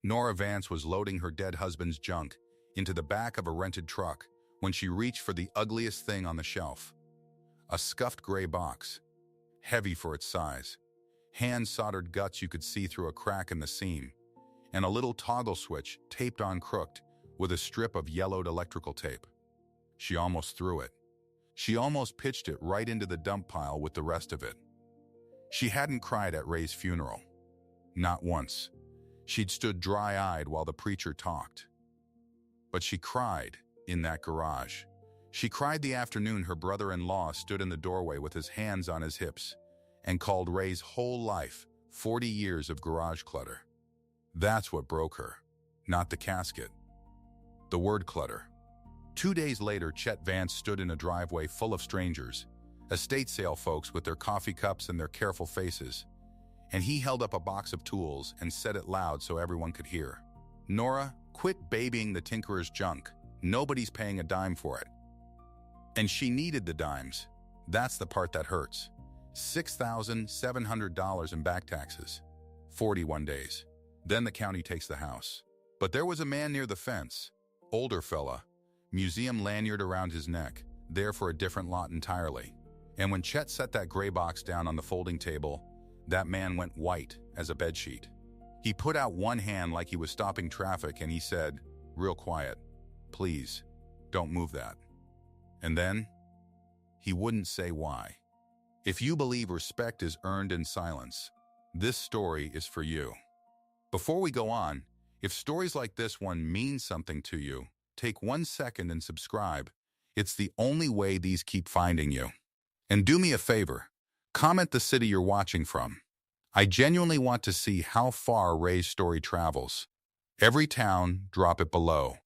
Nora Vance was loading her dead husband's junk into the back of a rented truck when she reached for the ugliest thing on the shelf. A scuffed gray box, heavy for its size, hand-soldered guts you could see through a crack in the seam, and a little toggle switch taped on crooked with a strip of yellowed electrical tape. She almost threw it. She almost pitched it right into the dump pile with the rest of it. She hadn't cried at Ray's funeral. Not once. She'd stood dry-eyed while the preacher talked. But she cried in that garage. She cried the afternoon her brother-in-law stood in the doorway with his hands on his hips and called Ray's whole life 40 years of garage clutter. That's what broke her, not the casket. The word clutter. 2 days later, Chet Vance stood in a driveway full of strangers, estate sale folks with their coffee cups and their careful faces, and he held up a box of tools and said it loud so everyone could hear. "Nora, quit babying the tinkerer's junk. Nobody's paying a dime for it." And she needed the dimes. That's the part that hurts. $6,700 in back taxes. 41 days. Then the county takes the house. But there was a man near the fence. Older fella. Museum lanyard around his neck. There for a different lot entirely. And when Chet set that gray box down on the folding table, that man went white as a bedsheet. He put out one hand like he was stopping traffic and he said, real quiet, "Please, don't move that." And then, he wouldn't say why. If you believe respect is earned in silence, this story is for you. Before we go on, if stories like this one mean something to you, take 1 second and subscribe. It's the only way these keep finding you. And do me a favor, comment the city you're watching from. I genuinely want to see how far Ray's story travels. Every town, drop it below.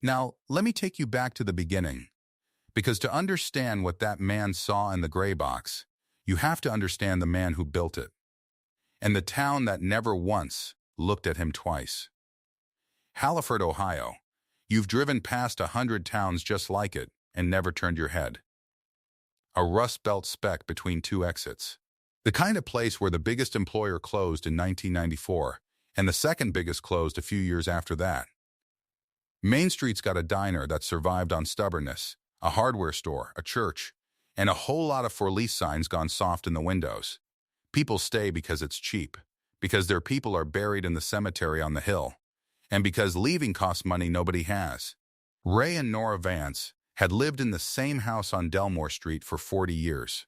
Now, let me take you back to the beginning. Because to understand what that man saw in the gray box, you have to understand the man who built it. And the town that never once looked at him twice. Halliford, Ohio. You've driven past 100 towns just like it and never turned your head. A rust belt speck between two exits. The kind of place where the biggest employer closed in 1994 and the second biggest closed a few years after that. Main Street's got a diner that survived on stubbornness, a hardware store, a church, and a whole lot of for-lease signs gone soft in the windows. People stay because it's cheap, because their people are buried in the cemetery on the hill, and because leaving costs money nobody has. Ray and Nora Vance had lived in the same house on Delmore Street for 40 years.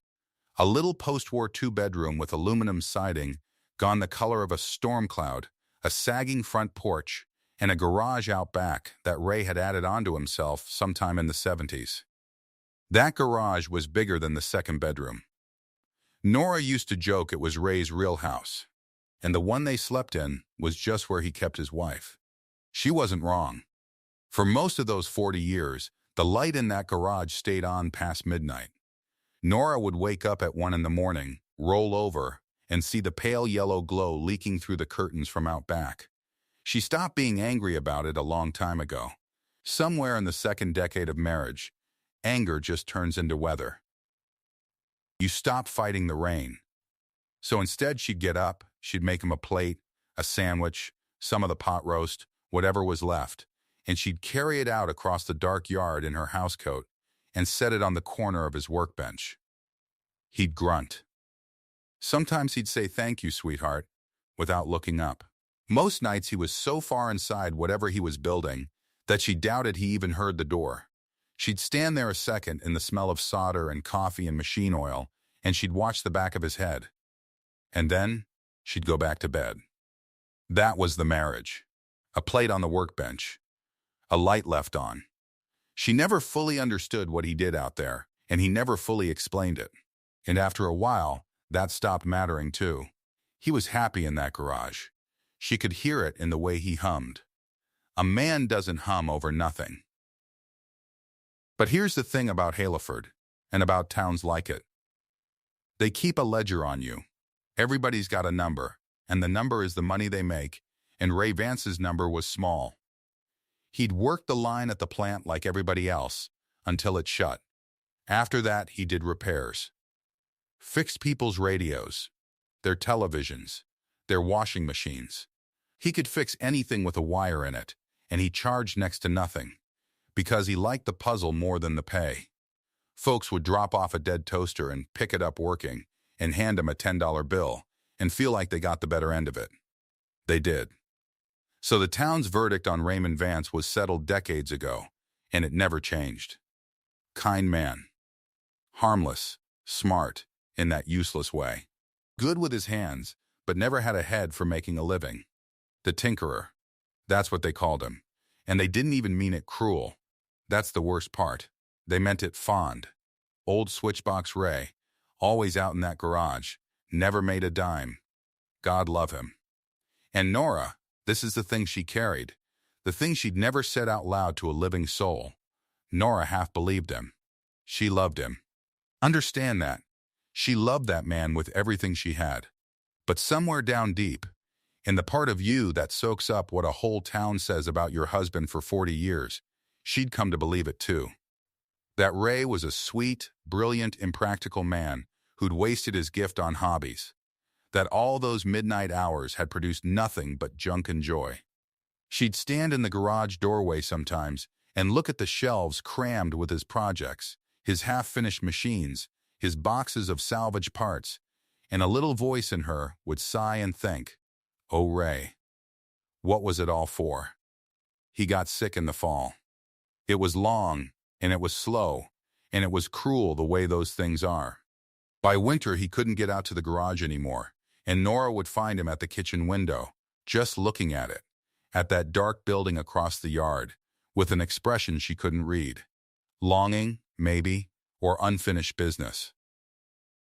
A little post-war 2-bedroom with aluminum siding, gone the color of a storm cloud, a sagging front porch, and a garage out back that Ray had added onto himself sometime in the 70s. That garage was bigger than the second bedroom. Nora used to joke it was Ray's real house, and the one they slept in was just where he kept his wife. She wasn't wrong. For most of those 40 years, the light in that garage stayed on past midnight. Nora would wake up at 1 in the morning, roll over, and see the pale yellow glow leaking through the curtains from out back. She stopped being angry about it a long time ago. Somewhere in the second decade of marriage, anger just turns into weather. You stop fighting the rain. So instead she'd get up, she'd make him a plate, a sandwich, some of the pot roast, whatever was left, and she'd carry it out across the dark yard in her housecoat and set it on the corner of his workbench. He'd grunt. Sometimes he'd say, "Thank you, sweetheart," without looking up. Most nights he was so far inside whatever he was building that she doubted he even heard the door. She'd stand there a second in the smell of solder and coffee and machine oil, and she'd watch the back of his head. And then she'd go back to bed. That was the marriage. A plate on the workbench. A light left on. She never fully understood what he did out there, and he never fully explained it. And after a while, that stopped mattering too. He was happy in that garage. She could hear it in the way he hummed. A man doesn't hum over nothing. But here's the thing about Halliford, and about towns like it. They keep a ledger on you. Everybody's got a number, and the number is the money they make, and Ray Vance's number was small. He'd worked the line at the plant like everybody else, until it shut. After that, he did repairs. Fixed people's radios, their televisions, their washing machines. He could fix anything with a wire in it, and he charged next to nothing, because he liked the puzzle more than the pay. Folks would drop off a dead toaster and pick it up working, and hand him a $10 bill, and feel like they got the better end of it. They did. So the town's verdict on Raymond Vance was settled decades ago, and it never changed. Kind man. Harmless, smart, in that useless way. Good with his hands, but never had a head for making a living. The tinkerer. That's what they called him. And they didn't even mean it cruel. That's the worst part. They meant it fond. Old Switchbox Ray, always out in that garage, never made a dime. God love him. And Nora, this is the thing she carried, the thing she'd never said out loud to a living soul. Nora half believed him. She loved him. Understand that. She loved that man with everything she had. But somewhere down deep, in the part of you that soaks up what a whole town says about your husband for 40 years, she'd come to believe it too. That Ray was a sweet, brilliant, impractical man who'd wasted his gift on hobbies. That all those midnight hours had produced nothing but junk and joy. She'd stand in the garage doorway sometimes and look at the shelves crammed with his projects, his half-finished machines, his boxes of salvage parts, and a little voice in her would sigh and think, "Oh, Ray, what was it all for?" He got sick in the fall. It was long, and it was slow, and it was cruel the way those things are. By winter, he couldn't get out to the garage anymore, and Nora would find him at the kitchen window, just looking at it, at that dark building across the yard, with an expression she couldn't read. Longing, maybe, or unfinished business.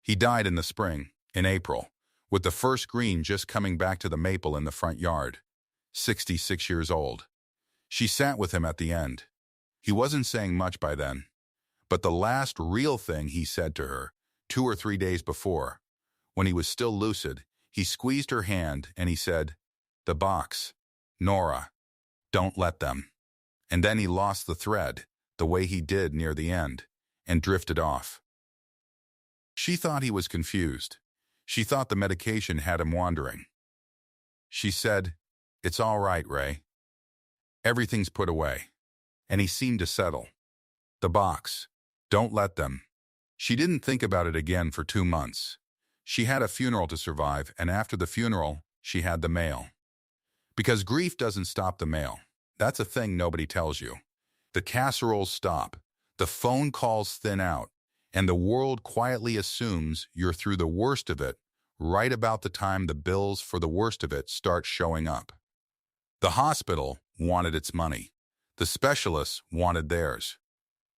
He died in the spring, in April, with the first green just coming back to the maple in the front yard. 66 years old. She sat with him at the end. He wasn't saying much by then, but the last real thing he said to her, 2 or 3 days before, when he was still lucid, he squeezed her hand and he said, "The box. Nora, don't let them." And then he lost the thread, the way he did near the end, and drifted off. She thought he was confused. She thought the medication had him wandering. She said, "It's all right, Ray. Everything's put away." And he seemed to settle. The box. Don't let them. She didn't think about it again for 2 months. She had a funeral to survive, and after the funeral, she had the mail. Because grief doesn't stop the mail. That's a thing nobody tells you. The casseroles stop, the phone calls thin out, and the world quietly assumes you're through the worst of it right about the time the bills for the worst of it start showing up. The hospital wanted its money. The specialists wanted theirs.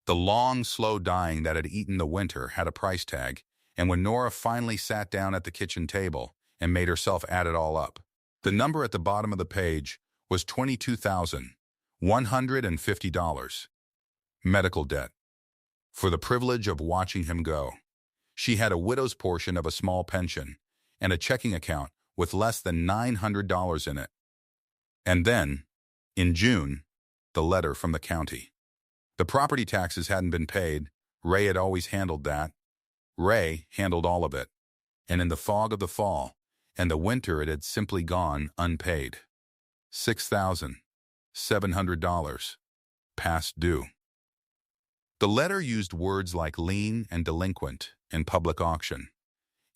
The long, slow dying that had eaten the winter had a price tag, and when Nora finally sat down at the kitchen table and made herself add it all up, the number at the bottom of the page was $22,150. Medical debt. For the privilege of watching him go. She had a widow's portion of a small pension and a checking account with less than $900 in it. And then, in June, the letter from the county. The property taxes hadn't been paid. Ray had always handled that. Ray handled all of it. And in the fog of the fall and the winter, it had simply gone unpaid. $6,700. Past due. The letter used words like lien and delinquent in public auction.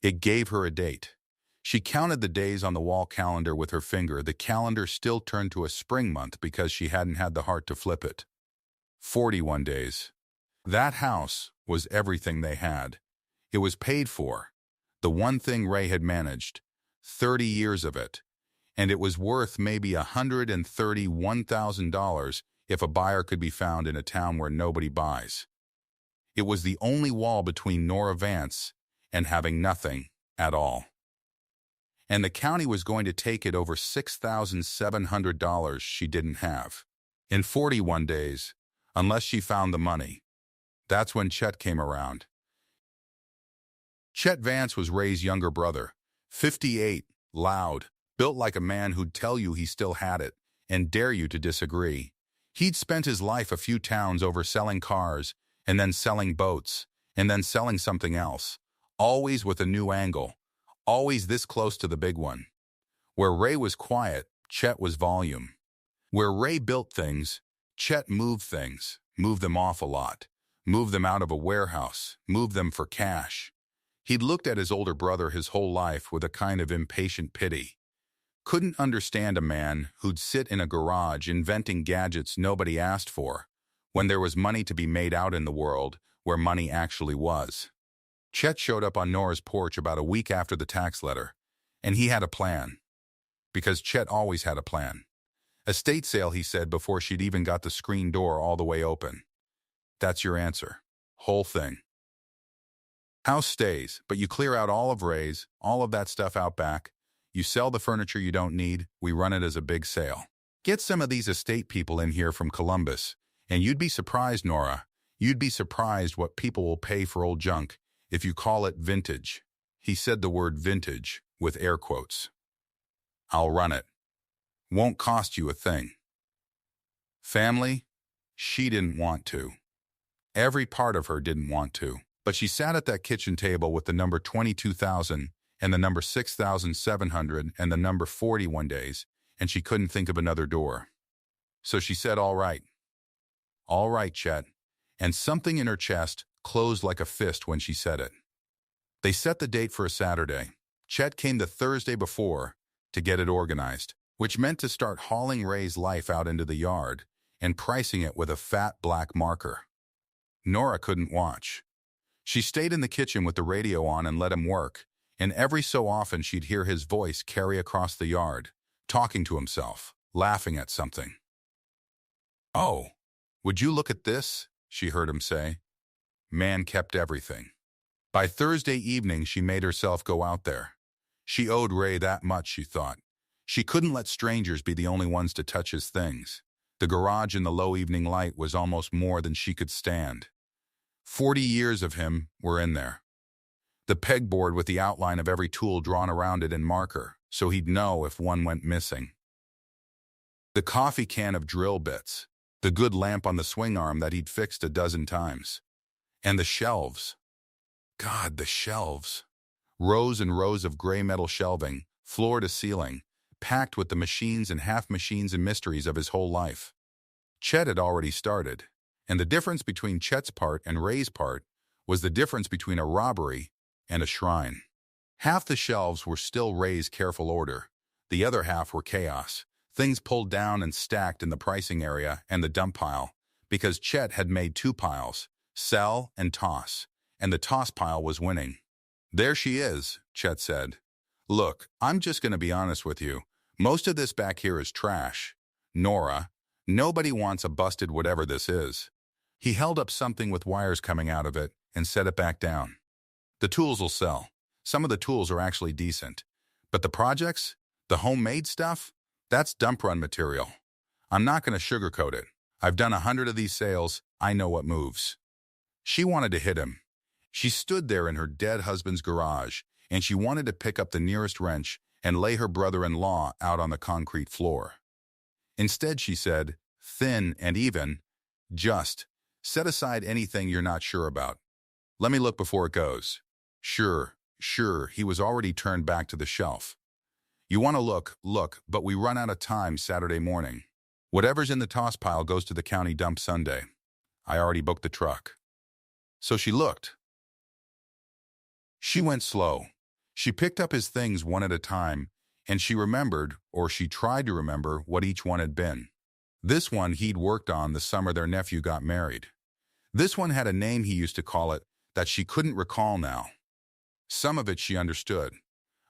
It gave her a date. She counted the days on the wall calendar with her finger. The calendar still turned to a spring month because she hadn't had the heart to flip it. 41 days. That house was everything they had. It was paid for. The one thing Ray had managed. 30 years of it. And it was worth maybe $131,000 if a buyer could be found in a town where nobody buys. It was the only wall between Nora Vance and having nothing at all. And the county was going to take it over $6,700 she didn't have. In 41 days, unless she found the money. That's when Chet came around. Chet Vance was Ray's younger brother, 58, loud, built like a man who'd tell you he still had it, and dare you to disagree. He'd spent his life a few towns over selling cars, and then selling boats, and then selling something else, always with a new angle, always this close to the big one. Where Ray was quiet, Chet was volume. Where Ray built things, Chet moved things, moved them off a lot, moved them out of a warehouse, moved them for cash. He'd looked at his older brother his whole life with a kind of impatient pity. Couldn't understand a man who'd sit in a garage inventing gadgets nobody asked for, when there was money to be made out in the world where money actually was. Chet showed up on Nora's porch about a week after the tax letter, and he had a plan. Because Chet always had a plan. Estate sale, he said before she'd even got the screen door all the way open. That's your answer. Whole thing. House stays, but you clear out all of Ray's, all of that stuff out back. You sell the furniture you don't need, we run it as a big sale. Get some of these estate people in here from Columbus, and you'd be surprised, Nora. You'd be surprised what people will pay for old junk if you call it vintage. He said the word vintage with air quotes. I'll run it. Won't cost you a thing. Family? She didn't want to. Every part of her didn't want to. But she sat at that kitchen table with the number 22,000 and the number 6,700 and the number 41 days, and she couldn't think of another door. So she said, all right. All right, Chet. And something in her chest closed like a fist when she said it. They set the date for a Saturday. Chet came the Thursday before to get it organized, which meant to start hauling Ray's life out into the yard and pricing it with a fat black marker. Nora couldn't watch. She stayed in the kitchen with the radio on and let him work, and every so often she'd hear his voice carry across the yard, talking to himself, laughing at something. Oh, would you look at this? She heard him say. Man kept everything. By Thursday evening, she made herself go out there. She owed Ray that much, she thought. She couldn't let strangers be the only ones to touch his things. The garage in the low evening light was almost more than she could stand. 40 years of him were in there. The pegboard with the outline of every tool drawn around it in marker, so he'd know if one went missing. The coffee can of drill bits, the good lamp on the swing arm that he'd fixed a dozen times. And the shelves. God, the shelves. Rows and rows of gray metal shelving, floor to ceiling, packed with the machines and half-machines and mysteries of his whole life. Chet had already started. And the difference between Chet's part and Ray's part was the difference between a robbery and a shrine. Half the shelves were still Ray's careful order. The other half were chaos, things pulled down and stacked in the pricing area and the dump pile, because Chet had made two piles, sell and toss, and the toss pile was winning. There she is, Chet said. Look, I'm just going to be honest with you. Most of this back here is trash. Nora, nobody wants a busted whatever this is. He held up something with wires coming out of it and set it back down. The tools will sell. Some of the tools are actually decent. But the projects, the homemade stuff, that's dump run material. I'm not going to sugarcoat it. I've done 100 of these sales. I know what moves. She wanted to hit him. She stood there in her dead husband's garage, and she wanted to pick up the nearest wrench and lay her brother-in-law out on the concrete floor. Instead, she said, thin and even, just, set aside anything you're not sure about. Let me look before it goes. Sure, he was already turned back to the shelf. You want to look, but we run out of time Saturday morning. Whatever's in the toss pile goes to the county dump Sunday. I already booked the truck. So she looked. She went slow. She picked up his things one at a time, and she remembered, or she tried to remember, what each one had been. This one he'd worked on the summer their nephew got married. This one had a name he used to call it that she couldn't recall now. Some of it she understood.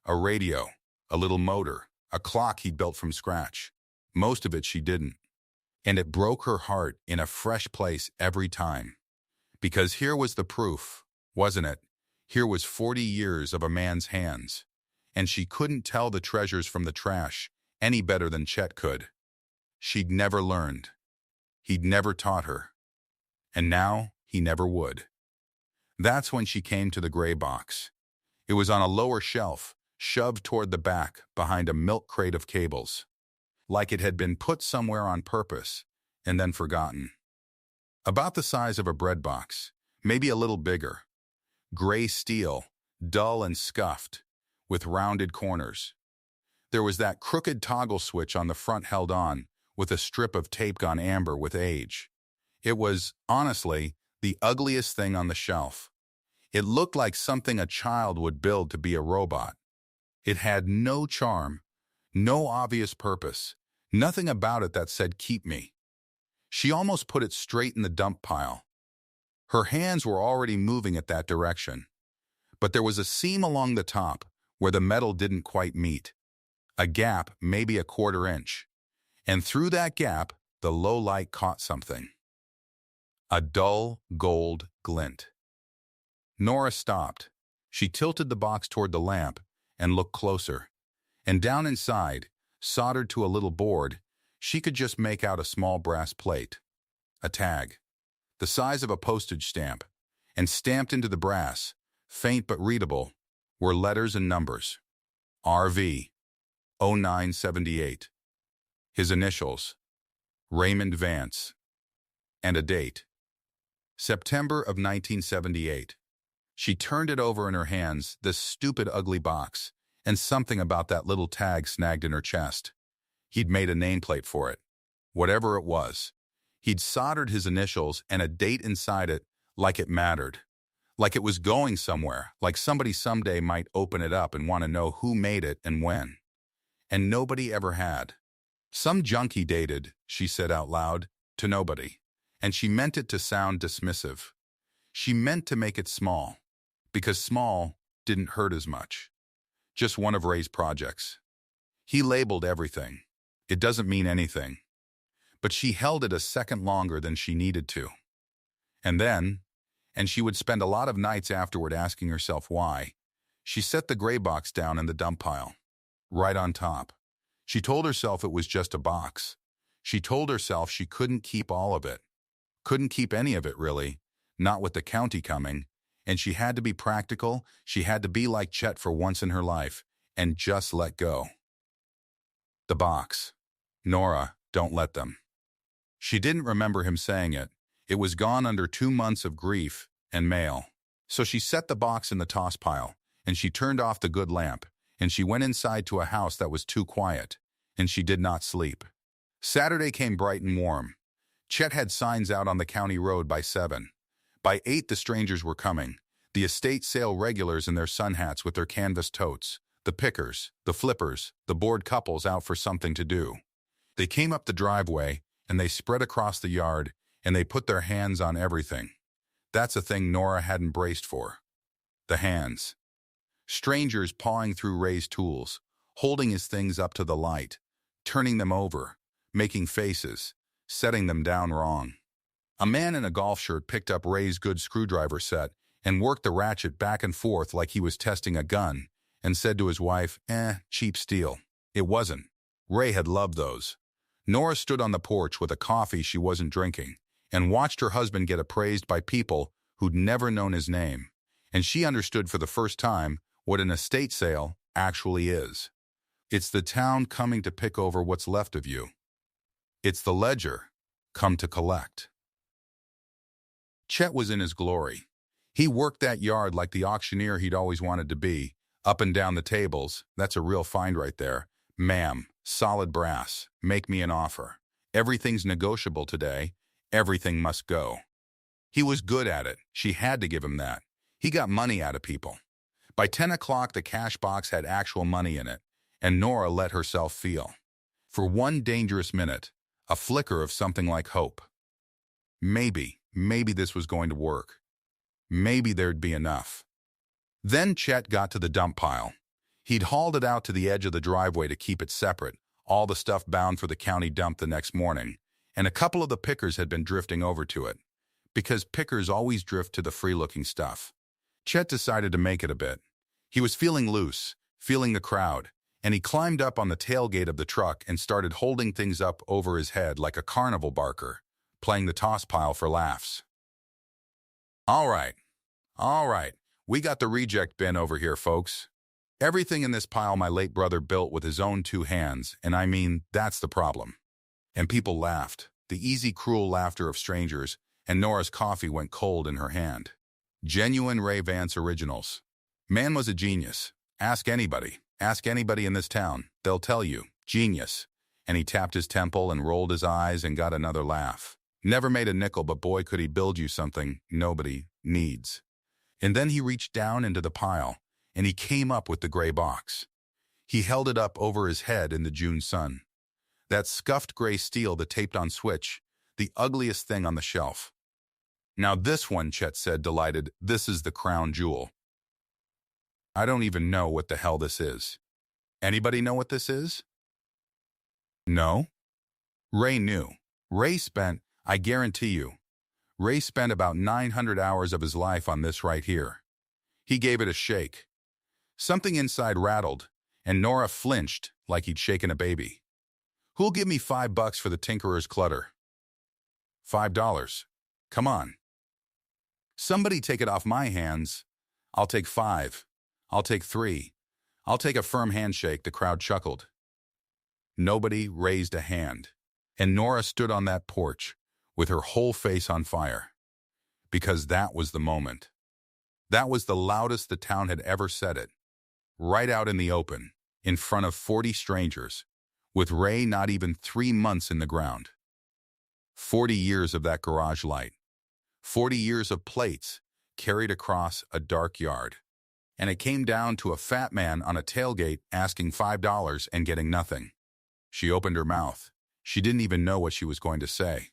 A radio, a little motor, a clock he'd built from scratch. Most of it she didn't. And it broke her heart in a fresh place every time. Because here was the proof, wasn't it? Here was 40 years of a man's hands. And she couldn't tell the treasures from the trash any better than Chet could. She'd never learned. He'd never taught her. And now he never would. That's when she came to the gray box. It was on a lower shelf, shoved toward the back behind a milk crate of cables, like it had been put somewhere on purpose and then forgotten. About the size of a bread box, maybe a little bigger. Gray steel, dull and scuffed, with rounded corners. There was that crooked toggle switch on the front held on, with a strip of tape gone amber with age. It was, honestly, the ugliest thing on the shelf. It looked like something a child would build to be a robot. It had no charm, no obvious purpose, nothing about it that said keep me. She almost put it straight in the dump pile. Her hands were already moving at that direction, but there was a seam along the top where the metal didn't quite meet. A gap, maybe a quarter inch. And through that gap, the low light caught something. A dull gold glint. Nora stopped. She tilted the box toward the lamp and looked closer. And down inside, soldered to a little board, she could just make out a small brass plate. A tag, the size of a postage stamp, and stamped into the brass, faint but readable, were letters and numbers. RV 0978. His initials, Raymond Vance, and a date, September of 1978. She turned it over in her hands, this stupid ugly box, and something about that little tag snagged in her chest. He'd made a nameplate for it. Whatever it was. He'd soldered his initials and a date inside it like it mattered. Like it was going somewhere, like somebody someday might open it up and want to know who made it and when. And nobody ever had. Some junkie dated, she said out loud, to nobody. And she meant it to sound dismissive. She meant to make it small, because small didn't hurt as much. Just one of Ray's projects. He labeled everything. It doesn't mean anything. But she held it a second longer than she needed to. And she would spend a lot of nights afterward asking herself why, she set the gray box down in the dump pile, right on top. She told herself it was just a box. She told herself she couldn't keep all of it. Couldn't keep any of it, really, not with the county coming. And she had to be practical. She had to be like Chet for once in her life, and just let go. The box. Nora, don't let them. She didn't remember him saying it. It was gone under 2 months of grief and mail. So she set the box in the toss pile, and she turned off the good lamp, and she went inside to a house that was too quiet, and she did not sleep. Saturday came bright and warm. Chet had signs out on the county road by 7. By 8, the strangers were coming. The estate sale regulars in their sun hats with their canvas totes, the pickers, the flippers, the bored couples out for something to do. They came up the driveway, and they spread across the yard, and they put their hands on everything. That's a thing Nora hadn't braced for. The hands. Strangers pawing through Ray's tools, holding his things up to the light, turning them over, making faces, setting them down wrong. A man in a golf shirt picked up Ray's good screwdriver set and worked the ratchet back and forth like he was testing a gun, and said to his wife, cheap steel. It wasn't. Ray had loved those. Nora stood on the porch with a coffee she wasn't drinking and watched her husband get appraised by people who'd never known his name, and she understood for the first time what an estate sale actually is. It's the town coming to pick over what's left of you. It's the ledger come to collect. Chet was in his glory. He worked that yard like the auctioneer he'd always wanted to be, up and down the tables. That's a real find right there. Ma'am, solid brass, make me an offer. Everything's negotiable today. Everything must go. He was good at it. She had to give him that. He got money out of people. By 10 o'clock, the cash box had actual money in it, and Nora let herself feel. For one dangerous minute, a flicker of something like hope. Maybe this was going to work. Maybe there'd be enough. Then Chet got to the dump pile. He'd hauled it out to the edge of the driveway to keep it separate, all the stuff bound for the county dump the next morning, and a couple of the pickers had been drifting over to it, because pickers always drift to the free-looking stuff. Chet decided to make it a bit. He was feeling loose, feeling the crowd, and he climbed up on the tailgate of the truck and started holding things up over his head like a carnival barker, playing the toss pile for laughs. All right, we got the reject bin over here, folks. Everything in this pile my late brother built with his own 2 hands, and I mean, that's the problem. And people laughed, the easy, cruel laughter of strangers, and Nora's coffee went cold in her hand. Genuine Ray Vance originals. Man was a genius. Ask anybody. Ask anybody in this town. They'll tell you. Genius. And he tapped his temple and rolled his eyes and got another laugh. Never made a nickel, but boy, could he build you something nobody needs. And then he reached down into the pile, and he came up with the gray box. He held it up over his head in the June sun. That scuffed gray steel that taped on switch, the ugliest thing on the shelf. Now this one, Chet said, delighted, this is the crown jewel. I don't even know what the hell this is. Anybody know what this is? No? Ray knew. I guarantee you, Ray spent about 900 hours of his life on this right here. He gave it a shake. Something inside rattled, and Nora flinched like he'd shaken a baby. Who'll give me $5 for the tinkerer's clutter? $5. Come on. Somebody take it off my hands. I'll take 5. I'll take 3. I'll take a firm handshake, the crowd chuckled. Nobody raised a hand, and Nora stood on that porch with her whole face on fire. Because that was the moment. That was the loudest the town had ever said it. Right out in the open, in front of 40 strangers, with Ray not even 3 months in the ground. 40 years of that garage light. 40 years of plates carried across a dark yard. And it came down to a fat man on a tailgate asking $5 and getting nothing. She opened her mouth. She didn't even know what she was going to say.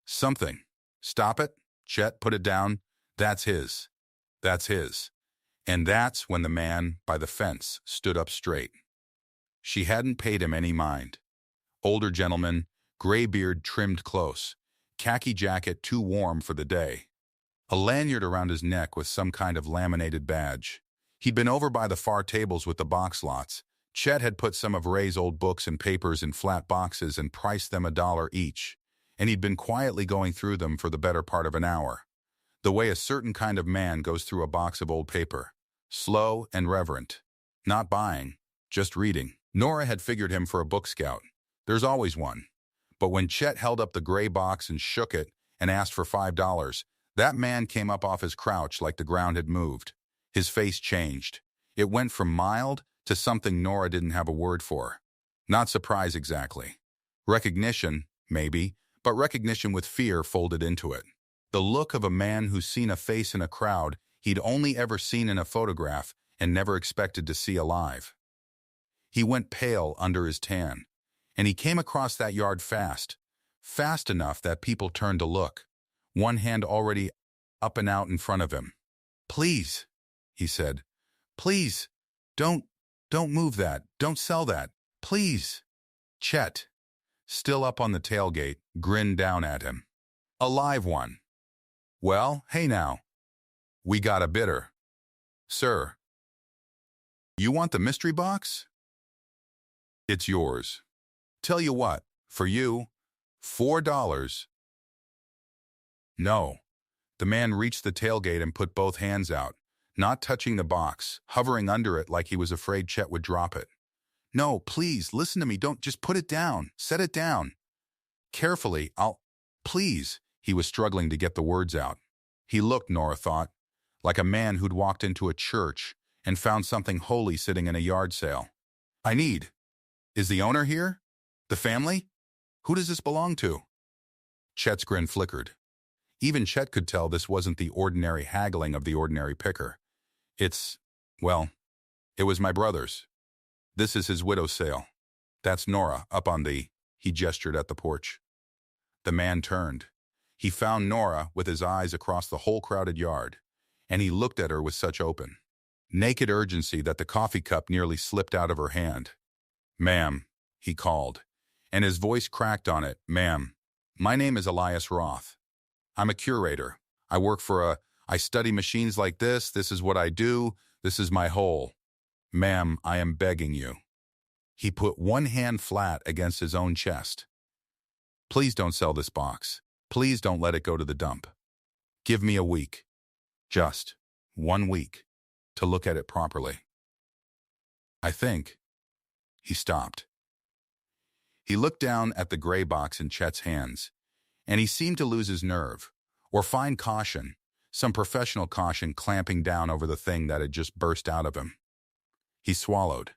Something. Stop it. Chet, put it down. That's his. That's his. And that's when the man by the fence stood up straight. She hadn't paid him any mind. Older gentleman, gray beard trimmed close, khaki jacket too warm for the day. A lanyard around his neck with some kind of laminated badge. He'd been over by the far tables with the box lots. Chet had put some of Ray's old books and papers in flat boxes and priced them $1 each, and he'd been quietly going through them for the better part of an hour. The way a certain kind of man goes through a box of old paper. Slow and reverent. Not buying, just reading. Nora had figured him for a book scout. There's always one. But when Chet held up the gray box and shook it and asked for $5, that man came up off his crouch like the ground had moved. His face changed. It went from mild to something Nora didn't have a word for. Not surprise exactly. Recognition, maybe, but recognition with fear folded into it. The look of a man who's seen a face in a crowd he'd only ever seen in a photograph and never expected to see alive. He went pale under his tan, and he came across that yard fast enough that people turned to look, one hand already up and out in front of him. "Please," he said. "Please, don't move that. Don't sell that. Please." Chet, still up on the tailgate, grinned down at him. A live one. "Well, hey now. We got a bidder. Sir, you want the mystery box? It's yours. Tell you what, for you, $4. No." The man reached the tailgate and put both hands out, not touching the box, hovering under it like he was afraid Chet would drop it. "No, please, listen to me. Don't just put it down. Set it down. Carefully, please." He was struggling to get the words out. He looked, Nora thought, like a man who'd walked into a church and found something holy sitting in a yard sale. Is the owner here? The family? Who does this belong to?" Chet's grin flickered. Even Chet could tell this wasn't the ordinary haggling of the ordinary picker. It was my brother's. This is his widow's sale. That's Nora, up on the..." He gestured at the porch. The man turned. He found Nora with his eyes across the whole crowded yard, and he looked at her with such open, naked urgency that the coffee cup nearly slipped out of her hand. "Ma'am," he called, and his voice cracked on it. "Ma'am, my name is Elias Roth. I'm a curator. I study machines like this. This is what I do. This is my whole. Ma'am, I am begging you." He put one hand flat against his own chest. "Please don't sell this box. Please don't let it go to the dump. Give me a week. Just 1 week to look at it properly. I think..." He stopped. He looked down at the gray box in Chet's hands, and he seemed to lose his nerve, or find caution, some professional caution clamping down over the thing that had just burst out of him. He swallowed.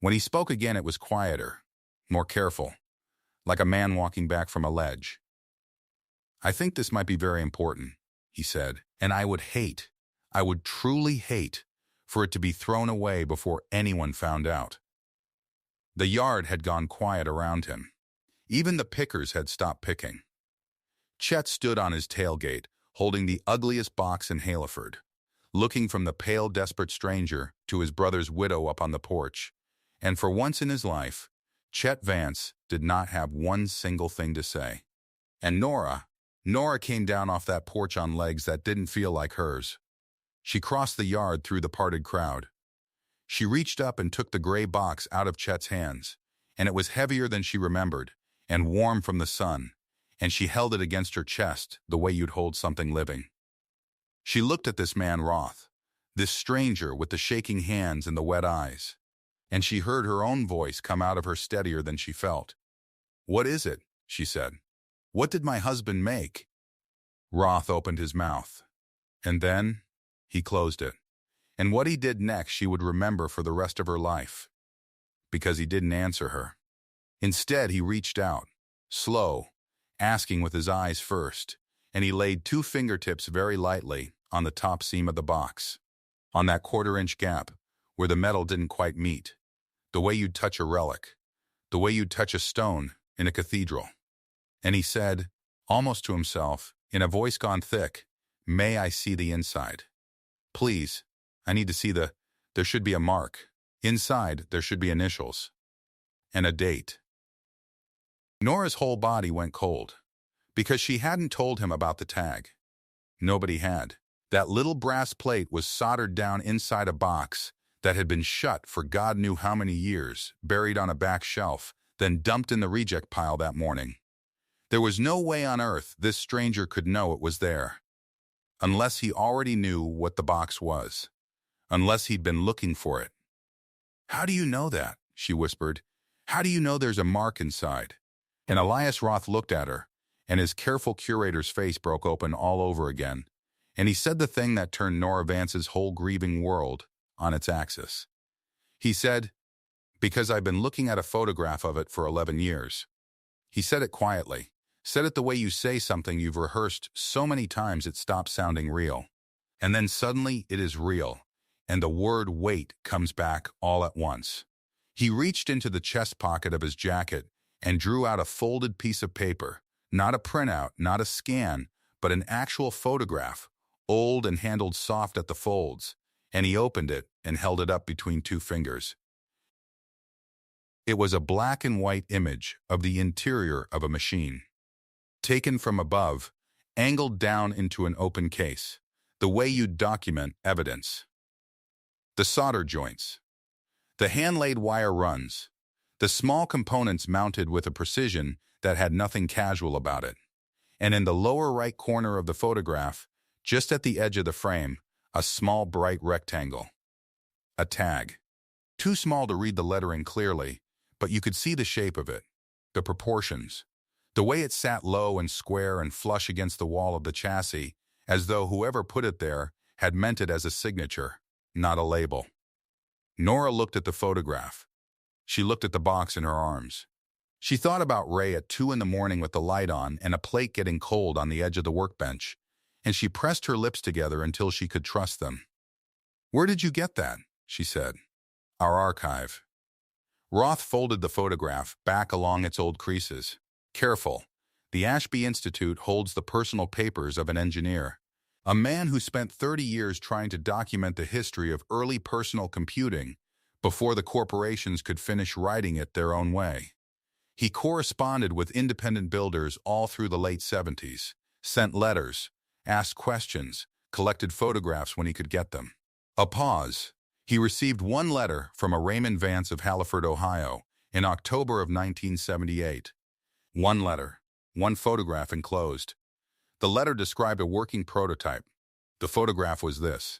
When he spoke again, it was quieter, more careful, like a man walking back from a ledge. "I think this might be very important," he said, "and I would truly hate, for it to be thrown away before anyone found out." The yard had gone quiet around him. Even the pickers had stopped picking. Chet stood on his tailgate, holding the ugliest box in Haleford, looking from the pale, desperate stranger to his brother's widow up on the porch. And for once in his life, Chet Vance did not have one single thing to say. And Nora came down off that porch on legs that didn't feel like hers. She crossed the yard through the parted crowd. She reached up and took the gray box out of Chet's hands, and it was heavier than she remembered, and warm from the sun, and she held it against her chest the way you'd hold something living. She looked at this man Roth, this stranger with the shaking hands and the wet eyes, and she heard her own voice come out of her steadier than she felt. "What is it?" she said. "What did my husband make?" Roth opened his mouth, and then he closed it. And what he did next she would remember for the rest of her life, because he didn't answer her. Instead, he reached out, slow, asking with his eyes first, and he laid 2 fingertips very lightly on the top seam of the box, on that 1/4-inch gap where the metal didn't quite meet, the way you'd touch a relic, the way you'd touch a stone in a cathedral. And he said, almost to himself, in a voice gone thick, "May I see the inside? Please, I need to see there should be a mark. Inside, there should be initials. And a date." Nora's whole body went cold, because she hadn't told him about the tag. Nobody had. That little brass plate was soldered down inside a box that had been shut for God knew how many years, buried on a back shelf, then dumped in the reject pile that morning. There was no way on earth this stranger could know it was there, unless he already knew what the box was, unless he'd been looking for it. "How do you know that?" she whispered. "How do you know there's a mark inside?" And Elias Roth looked at her, and his careful curator's face broke open all over again, and he said the thing that turned Nora Vance's whole grieving world on its axis. He said, "Because I've been looking at a photograph of it for 11 years. He said it quietly, said it the way you say something you've rehearsed so many times it stops sounding real. And then suddenly it is real, and the word wait comes back all at once. He reached into the chest pocket of his jacket and drew out a folded piece of paper, not a printout, not a scan, but an actual photograph, old and handled soft at the folds, and he opened it and held it up between 2 fingers. It was a black and white image of the interior of a machine, taken from above, angled down into an open case, the way you'd document evidence. The solder joints, the hand-laid wire runs, the small components mounted with a precision that had nothing casual about it. And in the lower right corner of the photograph, just at the edge of the frame, a small bright rectangle. A tag. Too small to read the lettering clearly, but you could see the shape of it, the proportions, the way it sat low and square and flush against the wall of the chassis, as though whoever put it there had meant it as a signature, not a label. Nora looked at the photograph. She looked at the box in her arms. She thought about Ray at 2 in the morning with the light on and a plate getting cold on the edge of the workbench, and she pressed her lips together until she could trust them. "Where did you get that?" she said. "Our archive." Roth folded the photograph back along its old creases. "Careful. The Ashby Institute holds the personal papers of an engineer, a man who spent 30 years trying to document the history of early personal computing before the corporations could finish writing it their own way. He corresponded with independent builders all through the late 70s, sent letters, asked questions, collected photographs when he could get them." A pause. He received one letter from a Raymond Vance of Haleford, Ohio, in October of 1978. One letter, one photograph enclosed. The letter described a working prototype. The photograph was this.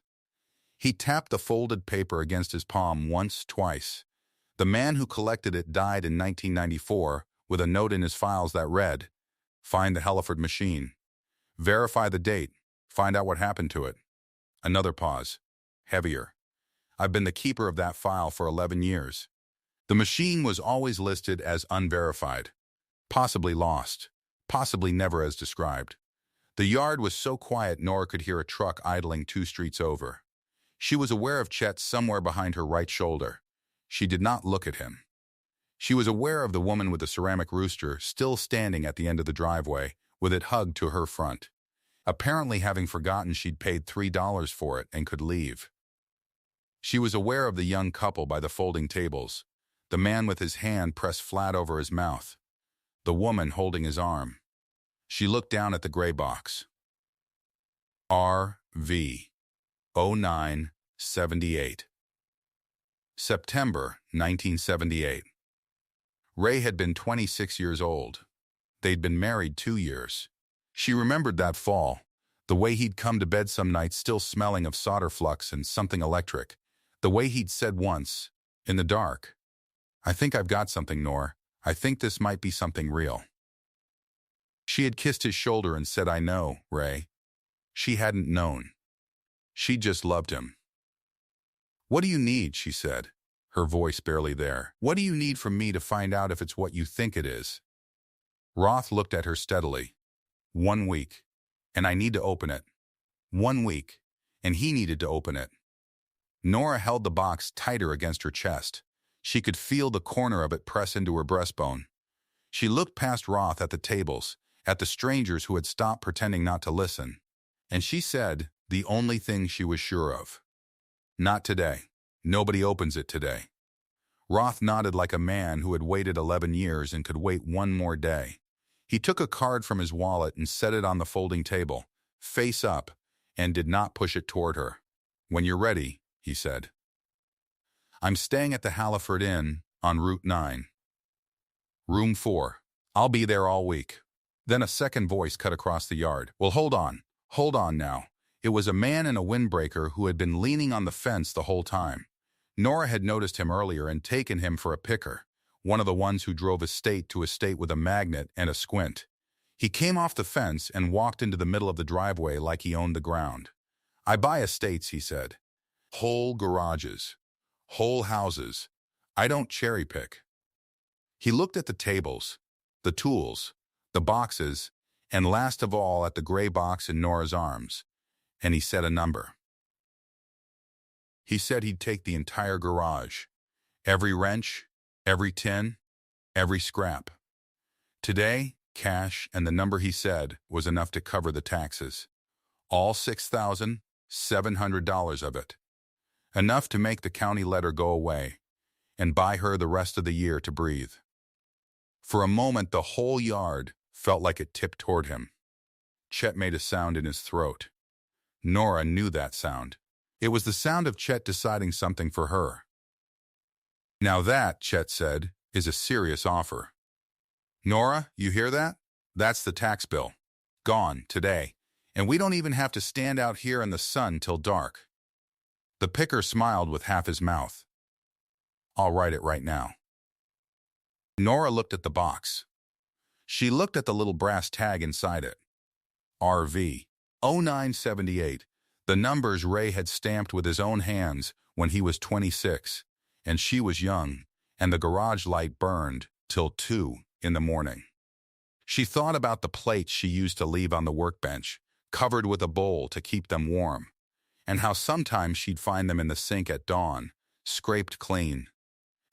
He tapped the folded paper against his palm once, twice. The man who collected it died in 1994 with a note in his files that read, "Find the Haleford machine. Verify the date. Find out what happened to it." Another pause. Heavier. "I've been the keeper of that file for 11 years. The machine was always listed as unverified, possibly lost, possibly never as described. The yard was so quiet Nora could hear a truck idling 2 streets over. She was aware of Chet somewhere behind her right shoulder. She did not look at him. She was aware of the woman with the ceramic rooster still standing at the end of the driveway, with it hugged to her front, apparently having forgotten she'd paid $3 for it and could leave. She was aware of the young couple by the folding tables, the man with his hand pressed flat over his mouth, the woman holding his arm. She looked down at the gray box. RV 0978. September 1978. Ray had been 26 years old. They'd been married 2 years. She remembered that fall, the way he'd come to bed some nights still smelling of solder flux and something electric, the way he'd said once, in the dark, "I think I've got something, Nor. I think this might be something real." She had kissed his shoulder and said, "I know, Ray." She hadn't known. She just loved him. "What do you need?" she said, her voice barely there. "What do you need from me to find out if it's what you think it is?" Roth looked at her steadily. 1 week, and I need to open it. 1 week, and he needed to open it. Nora held the box tighter against her chest. She could feel the corner of it press into her breastbone. She looked past Roth at the tables, at the strangers who had stopped pretending not to listen, and she said the only thing she was sure of. "Not today. Nobody opens it today." Roth nodded like a man who had waited 11 years and could wait 1 more day. He took a card from his wallet and set it on the folding table, face up, and did not push it toward her. "When you're ready," he said. "I'm staying at the Halliford Inn on Route 9. Room 4. I'll be there all week." Then a second voice cut across the yard. "Well, hold on now." It was a man in a windbreaker who had been leaning on the fence the whole time. Nora had noticed him earlier and taken him for a picker, one of the ones who drove estate to estate with a magnet and a squint. He came off the fence and walked into the middle of the driveway like he owned the ground. "I buy estates," he said. "Whole garages. Whole houses. I don't cherry pick." He looked at the tables, the tools, the boxes, and last of all at the gray box in Nora's arms, and he said a number. He said he'd take the entire garage, every wrench, every tin, every scrap. Today, cash and the number he said was enough to cover the taxes. All $6,700 of it. Enough to make the county let her go away and buy her the rest of the year to breathe. For a moment, the whole yard felt like it tipped toward him. Chet made a sound in his throat. Nora knew that sound. It was the sound of Chet deciding something for her. "Now that," Chet said, "is a serious offer." "Nora, you hear that? That's the tax bill. Gone, today. And we don't even have to stand out here in the sun till dark." The picker smiled with half his mouth. "I'll write it right now." Nora looked at the box. She looked at the little brass tag inside it. RV 0978, the numbers Ray had stamped with his own hands when he was 26, and she was young, and the garage light burned till 2 in the morning. She thought about the plates she used to leave on the workbench, covered with a bowl to keep them warm, and how sometimes she'd find them in the sink at dawn, scraped clean.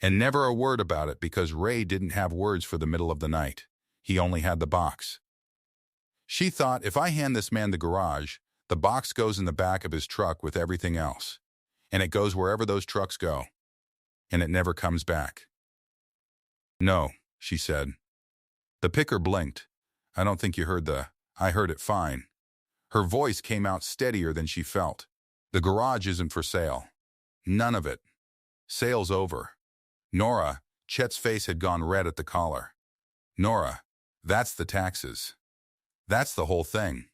And never a word about it because Ray didn't have words for the middle of the night. He only had the box. She thought, if I hand this man the garage, the box goes in the back of his truck with everything else, and it goes wherever those trucks go, and it never comes back. "No," she said. The picker blinked. "I don't think you heard I heard it fine." Her voice came out steadier than she felt. "The garage isn't for sale. None of it. Sale's over." "Nora," Chet's face had gone red at the collar. "Nora, that's the taxes. That's the whole thing.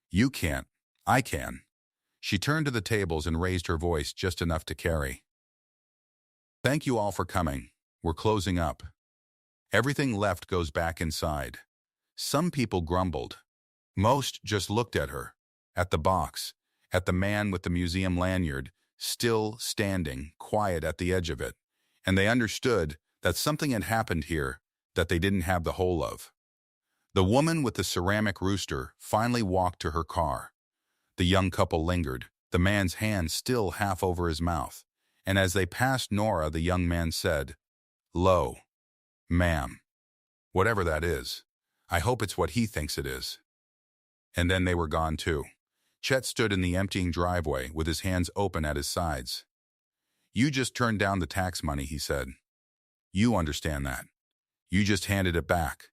You can't. I can." She turned to the tables and raised her voice just enough to carry. "Thank you all for coming. We're closing up. Everything left goes back inside." Some people grumbled. Most just looked at her, at the box, at the man with the museum lanyard, still standing, quiet at the edge of it, and they understood that something had happened here that they didn't have the whole of. The woman with the ceramic rooster finally walked to her car. The young couple lingered, the man's hand still half over his mouth, and as they passed Nora, the young man said, "Lo, ma'am, whatever that is, I hope it's what he thinks it is." And then they were gone too. Chet stood in the emptying driveway with his hands open at his sides. "You just turned down the tax money," he said. "You understand that. You just handed it back."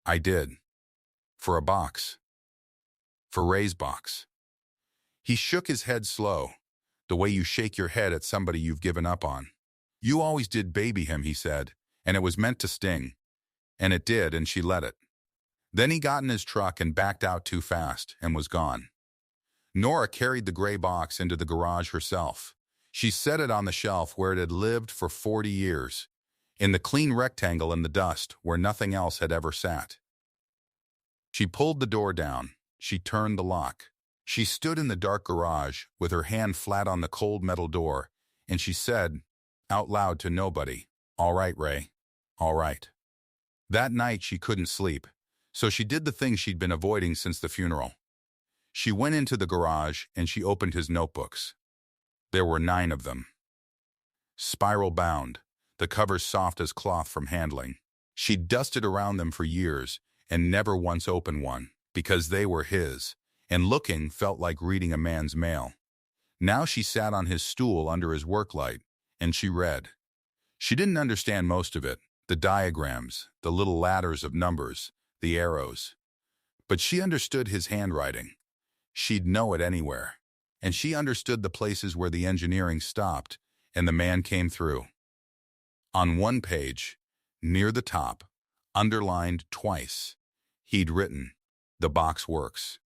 "I did. For a box. For Ray's box." He shook his head slow, the way you shake your head at somebody you've given up on. "You always did baby him," he said, "and it was meant to sting." And it did, and she let it. Then he got in his truck and backed out too fast and was gone. Nora carried the gray box into the garage herself. She set it on the shelf where it had lived for 40 years, in the clean rectangle in the dust where nothing else had ever sat. She pulled the door down. She turned the lock. She stood in the dark garage with her hand flat on the cold metal door, and she said, out loud to nobody, "All right, Ray, all right." That night she couldn't sleep, so she did the thing she'd been avoiding since the funeral. She went into the garage and she opened his notebooks. There were 9 of them. Spiral bound, the covers soft as cloth from handling. She'd dusted around them for years and never once opened one, because they were his, and looking felt like reading a man's mail. Now she sat on his stool under his work light, and she read. She didn't understand most of it, the diagrams, the little ladders of numbers, the arrows. But she understood his handwriting. She'd know it anywhere. And she understood the places where the engineering stopped and the man came through. On one page, near the top, underlined twice, he'd written, "The box works.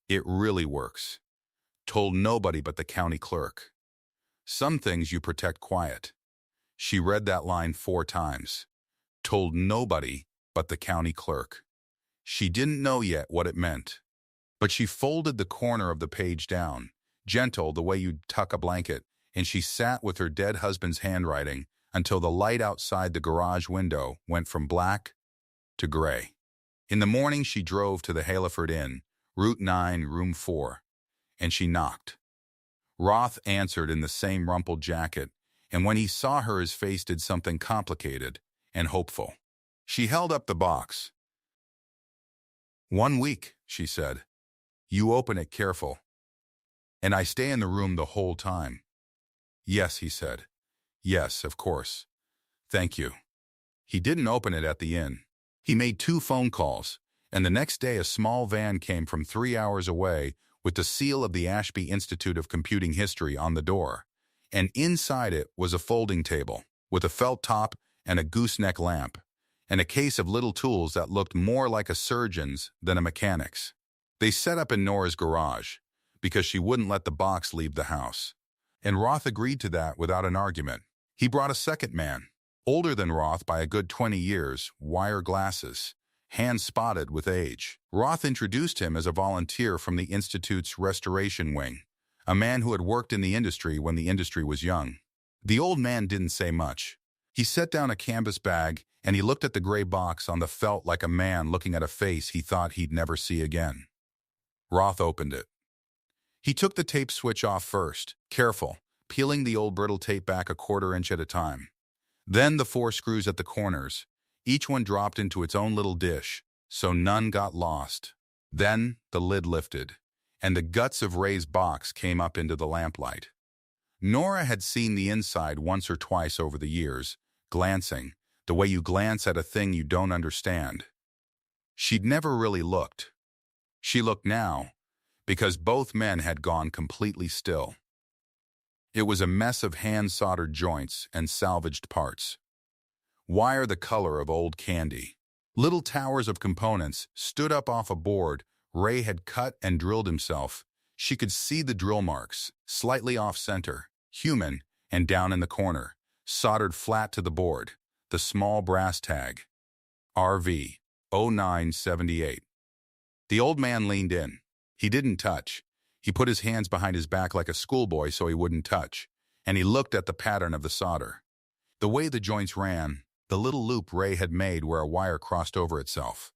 It really works. Told nobody but the county clerk. Some things you protect quiet." She read that line 4 times. Told nobody but the county clerk. She didn't know yet what it meant. But she folded the corner of the page down, gentle the way you'd tuck a blanket, and she sat with her dead husband's handwriting until the light outside the garage window went from black to gray. In the morning she drove to the Haliford Inn, Route 9, Room 4, and she knocked. Roth answered in the same rumpled jacket, and when he saw her his face did something complicated and hopeful. She held up the box. "1 week," she said. "You open it careful. And I stay in the room the whole time." "Yes," he said. "Yes, of course. Thank you." He didn't open it at the inn. He made 2 phone calls, and the next day a small van came from 3 hours away with the seal of the Ashby Institute of Computing History on the door. And inside it was a folding table with a felt top and a gooseneck lamp, and a case of little tools that looked more like a surgeon's than a mechanic's. They set up in Nora's garage, because she wouldn't let the box leave the house. And Roth agreed to that without an argument. He brought a second man, older than Roth by a good 20 years, wire glasses, hand-spotted with age. Roth introduced him as a volunteer from the Institute's restoration wing, a man who had worked in the industry when the industry was young. The old man didn't say much. He set down a canvas bag, and he looked at the gray box on the felt like a man looking at a face he thought he'd never see again. Roth opened it. He took the tape switch off first, careful, peeling the old brittle tape back a 1/4 inch at a time. Then the 4 screws at the corners. Each one dropped into its own little dish, so none got lost. Then the lid lifted, and the guts of Ray's box came up into the lamplight. Nora had seen the inside once or twice over the years, glancing, the way you glance at a thing you don't understand. She'd never really looked. She looked now, because both men had gone completely still. It was a mess of hand-soldered joints and salvaged parts. Wire the color of old candy. Little towers of components stood up off a board Ray had cut and drilled himself. She could see the drill marks, slightly off-center, human, and down in the corner, soldered flat to the board, the small brass tag. RV 0978. The old man leaned in. He didn't touch. He put his hands behind his back like a schoolboy so he wouldn't touch, and he looked at the pattern of the solder. The way the joints ran, the little loop Ray had made where a wire crossed over itself.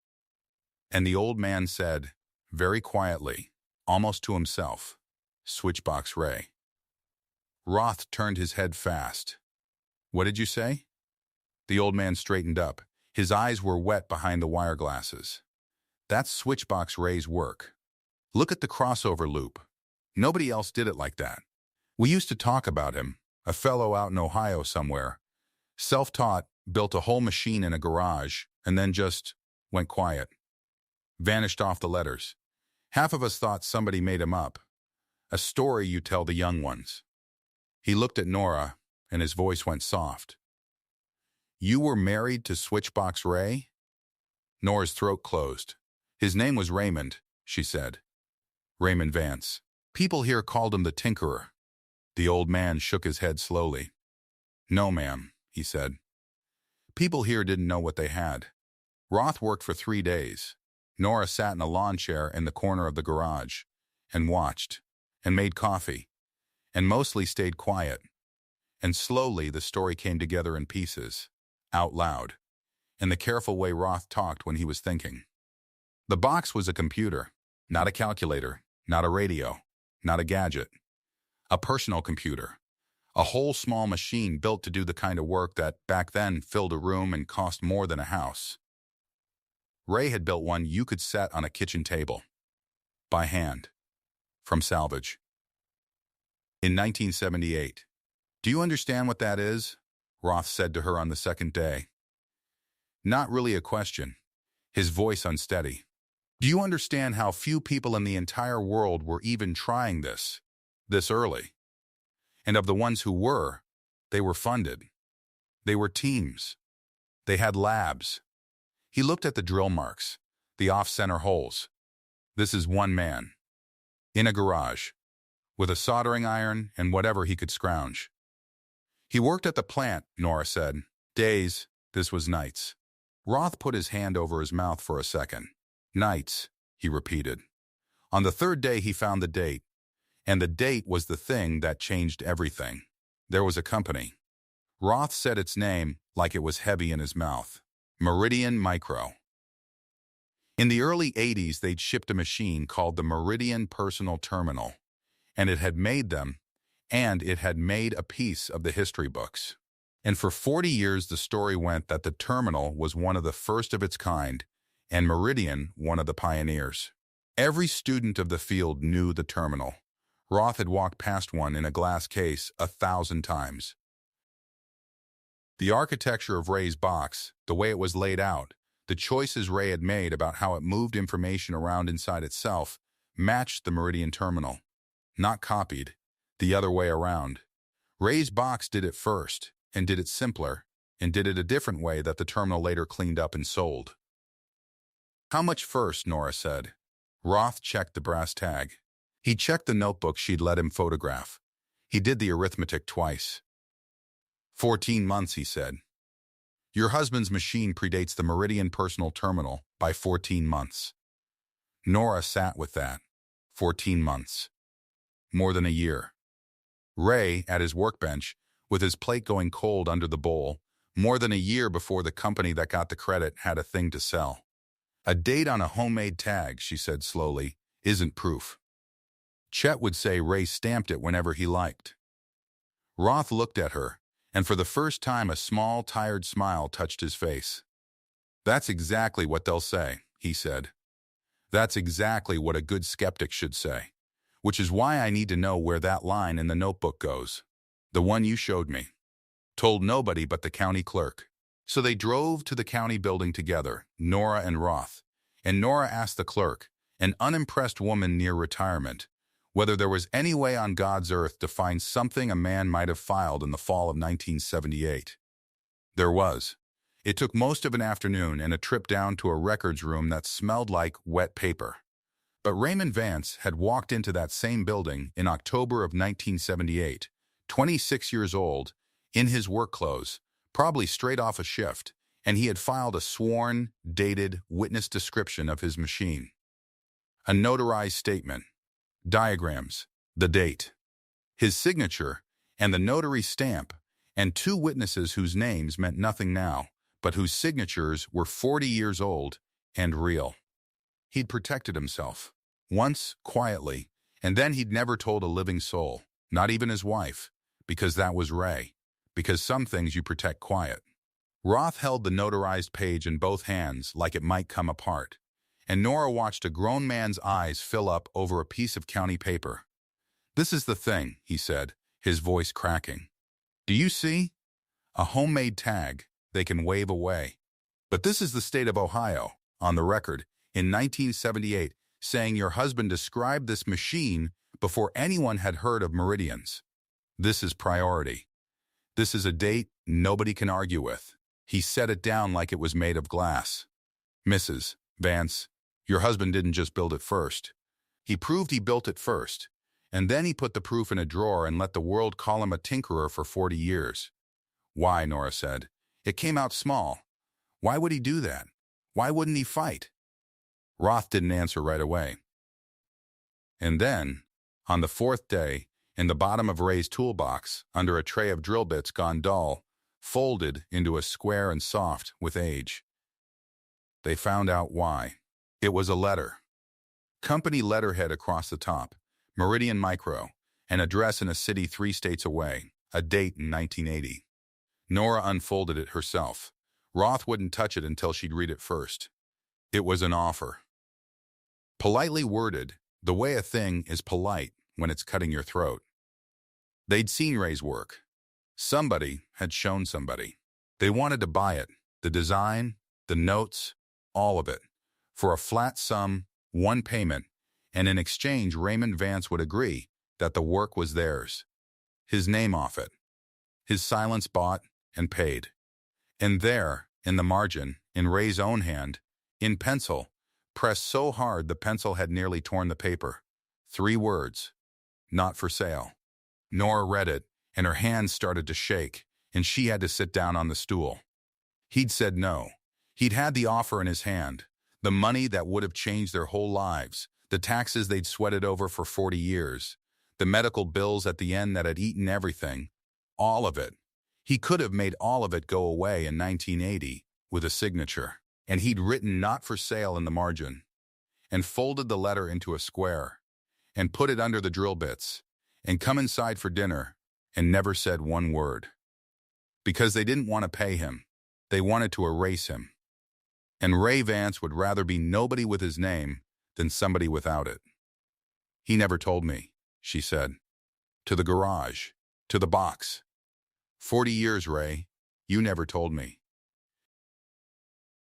And the old man said, very quietly, almost to himself, "Switchbox Ray." Roth turned his head fast. "What did you say?" The old man straightened up. His eyes were wet behind the wire glasses. "That's Switchbox Ray's work. Look at the crossover loop. Nobody else did it like that. We used to talk about him, a fellow out in Ohio somewhere. Self-taught, built a whole machine in a garage, and then just went quiet. Vanished off the letters. Half of us thought somebody made him up. A story you tell the young ones." He looked at Nora, and his voice went soft. "You were married to Switchbox Ray?" Nora's throat closed. "His name was Raymond," she said. "Raymond Vance. People here called him the Tinkerer." The old man shook his head slowly. "No, ma'am," he said. "People here didn't know what they had." Roth worked for 3 days. Nora sat in a lawn chair in the corner of the garage and watched and made coffee and mostly stayed quiet. And slowly the story came together in pieces, out loud, in the careful way Roth talked when he was thinking. The box was a computer, not a calculator, not a radio, not a gadget. A personal computer. A whole small machine built to do the kind of work that, back then, filled a room and cost more than a house. Ray had built one you could set on a kitchen table. By hand. From salvage. In 1978. "Do you understand what that is?" Roth said to her on the second day. Not really a question. His voice unsteady. "Do you understand how few people in the entire world were even trying this early? And of the ones who were, they were funded. They were teams. They had labs." He looked at the drill marks, the off-center holes. "This is one man. In a garage. With a soldering iron and whatever he could scrounge. He worked at the plant," Nora said. "Days, this was nights." Roth put his hand over his mouth for a second. "Nights," he repeated. On the third day he found the date. And the date was the thing that changed everything. There was a company. Roth said its name like it was heavy in his mouth. Meridian Micro. In the early 80s, they'd shipped a machine called the Meridian Personal Terminal, and it had made them, and it had made a piece of the history books. And for 40 years, the story went that the terminal was one of the first of its kind, and Meridian one of the pioneers. Every student of the field knew the terminal. Roth had walked past one in a glass case 1,000 times. The architecture of Ray's box, the way it was laid out, the choices Ray had made about how it moved information around inside itself, matched the Meridian terminal. Not copied, the other way around. Ray's box did it first, and did it simpler, and did it a different way that the terminal later cleaned up and sold. "How much first?" Nora said. Roth checked the brass tag. He checked the notebook she'd let him photograph. He did the arithmetic twice. 14 months, he said. "Your husband's machine predates the Meridian Personal Terminal by 14 months. Nora sat with that. 14 months. More than a year. Ray, at his workbench, with his plate going cold under the bowl, more than a year before the company that got the credit had a thing to sell. A date on a homemade tag, she said slowly, isn't proof. Chet would say Ray stamped it whenever he liked." Roth looked at her, and for the first time a small, tired smile touched his face. "That's exactly what they'll say," he said. "That's exactly what a good skeptic should say. Which is why I need to know where that line in the notebook goes. The one you showed me. Told nobody but the county clerk." So they drove to the county building together, Nora and Roth, and Nora asked the clerk, an unimpressed woman near retirement, whether there was any way on God's earth to find something a man might have filed in the fall of 1978. There was. It took most of an afternoon and a trip down to a records room that smelled like wet paper. But Raymond Vance had walked into that same building in October of 1978, 26 years old, in his work clothes, probably straight off a shift, and he had filed a sworn, dated witness description of his machine. A notarized statement. Diagrams. The date. His signature, and the notary stamp, and 2 witnesses whose names meant nothing now, but whose signatures were 40 years old and real. He'd protected himself, once quietly, and then he'd never told a living soul, not even his wife, because that was Ray, because some things you protect quiet. Roth held the notarized page in both hands like it might come apart, and Nora watched a grown man's eyes fill up over a piece of county paper. "This is the thing," he said, his voice cracking. "Do you see? A homemade tag they can wave away. But this is the state of Ohio, on the record, in 1978, saying your husband described this machine before anyone had heard of meridians. This is priority. This is a date nobody can argue with." He set it down like it was made of glass. "Mrs. Vance, your husband didn't just build it first. He proved he built it first, and then he put the proof in a drawer and let the world call him a tinkerer for 40 years. Why?" Nora said. "It came out small. Why would he do that? Why wouldn't he fight?" Roth didn't answer right away. And then, on the fourth day, in the bottom of Ray's toolbox, under a tray of drill bits gone dull, folded into a square and soft with age, they found out why. It was a letter. Company letterhead across the top, Meridian Micro, an address in a city 3 states away, a date in 1980. Nora unfolded it herself. Roth wouldn't touch it until she'd read it first. It was an offer. Politely worded, the way a thing is polite when it's cutting your throat. They'd seen Ray's work. Somebody had shown somebody. They wanted to buy it, the design, the notes, all of it, for a flat sum, one payment, and in exchange Raymond Vance would agree that the work was theirs. His name off it. His silence bought and paid. And there, in the margin, in Ray's own hand, in pencil, pressed so hard the pencil had nearly torn the paper. 3 words. Not for sale. Nora read it, and her hands started to shake, and she had to sit down on the stool. He'd said no. He'd had the offer in his hand, the money that would have changed their whole lives, the taxes they'd sweated over for 40 years, the medical bills at the end that had eaten everything, all of it. He could have made all of it go away in 1980 with a signature, and he'd written "not for sale" in the margin, and folded the letter into a square, and put it under the drill bits, and come inside for dinner, and never said one word. Because they didn't want to pay him. They wanted to erase him. And Ray Vance would rather be nobody with his name than somebody without it. "He never told me," she said. "To the garage. To the box. 40 years, Ray. You never told me."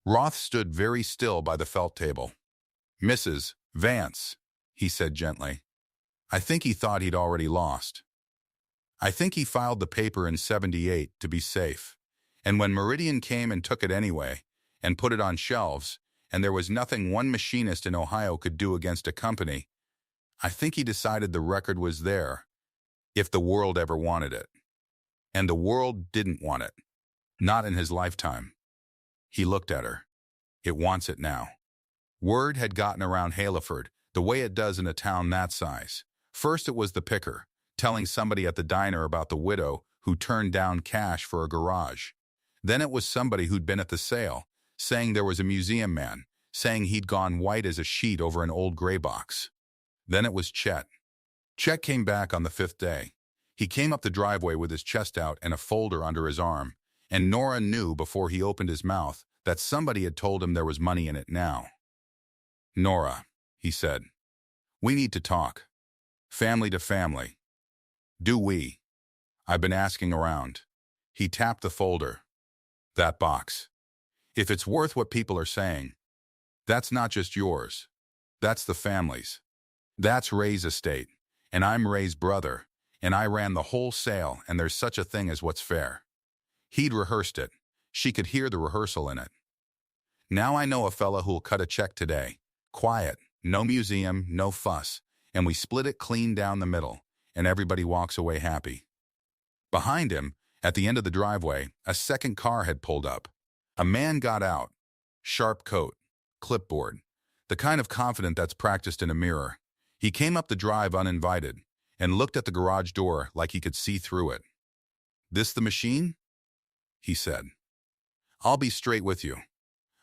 Roth stood very still by the felt table. "Mrs. Vance," he said gently. I think he thought he'd already lost. I think he filed the paper in 78 to be safe. And when Meridian came and took it anyway, and put it on shelves, and there was nothing one machinist in Ohio could do against a company, I think he decided the record was there, if the world ever wanted it. And the world didn't want it. Not in his lifetime. He looked at her. It wants it now. Word had gotten around Haleford, the way it does in a town that size. First it was the picker, telling somebody at the diner about the widow who turned down cash for a garage. Then it was somebody who'd been at the sale, saying there was a museum man, saying he'd gone white as a sheet over an old gray box. Then it was Chet. Chet came back on the 5th day. He came up the driveway with his chest out and a folder under his arm, and Nora knew before he opened his mouth that somebody had told him there was money in it now. "Nora," he said, "we need to talk. Family to family. Do we? I've been asking around." He tapped the folder. "That box. If it's worth what people are saying, that's not just yours. That's the family's. That's Ray's estate, and I'm Ray's brother, and I ran the whole sale, and there's such a thing as what's fair." He'd rehearsed it. She could hear the rehearsal in it. "Now I know a fella who'll cut a check today. Quiet, no museum, no fuss, and we split it clean down the middle, and everybody walks away happy." Behind him, at the end of the driveway, a second car had pulled up. A man got out. Sharp coat, clipboard, the kind of confident that's practiced in a mirror. He came up the drive uninvited and looked at the garage door like he could see through it. "This the machine?" he said. I'll be straight with you.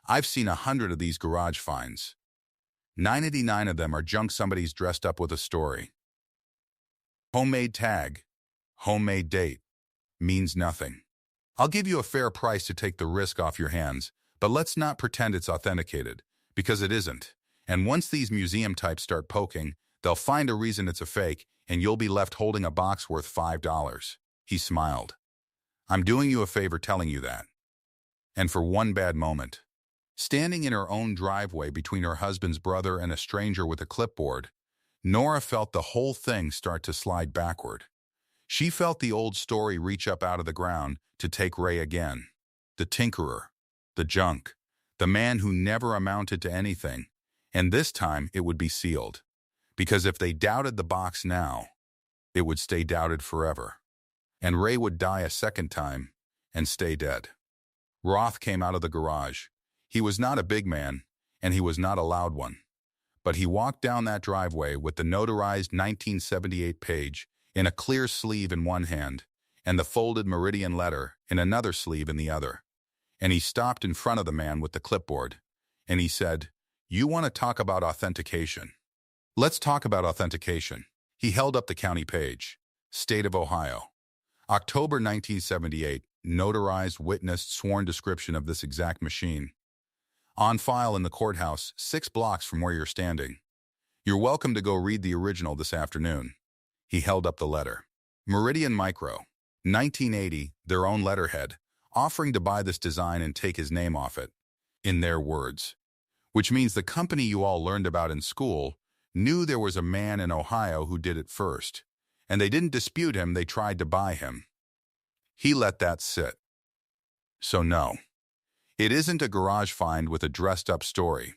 I've seen 100 of these garage finds. 99 of them are junk somebody's dressed up with a story. Homemade tag, homemade date, means nothing. I'll give you a fair price to take the risk off your hands, but let's not pretend it's authenticated, because it isn't. And once these museum types start poking, they'll find a reason it's a fake, and you'll be left holding a box worth $5. He smiled. I'm doing you a favor telling you that. And for one bad moment, standing in her own driveway between her husband's brother and a stranger with a clipboard, Nora felt the whole thing start to slide backward. She felt the old story reach up out of the ground to take Ray again. The tinkerer, the junk, the man who never amounted to anything. And this time it would be sealed. Because if they doubted the box now, it would stay doubted forever. And Ray would die a second time and stay dead. Roth came out of the garage. He was not a big man, and he was not a loud one. But he walked down that driveway with the notarized 1978 page in a clear sleeve in one hand and the folded Meridian letter in another sleeve in the other. And he stopped in front of the man with the clipboard, and he said, "You want to talk about authentication? Let's talk about authentication." He held up the county page. State of Ohio. October 1978, notarized, witnessed, sworn description of this exact machine. On file in the courthouse, 6 blocks from where you're standing. You're welcome to go read the original this afternoon. He held up the letter. Meridian Micro, 1980, their own letterhead, offering to buy this design and take his name off it, in their words. Which means the company you all learned about in school knew there was a man in Ohio who did it first, and they didn't dispute him, they tried to buy him. He let that sit. So no, it isn't a garage find with a dressed-up story.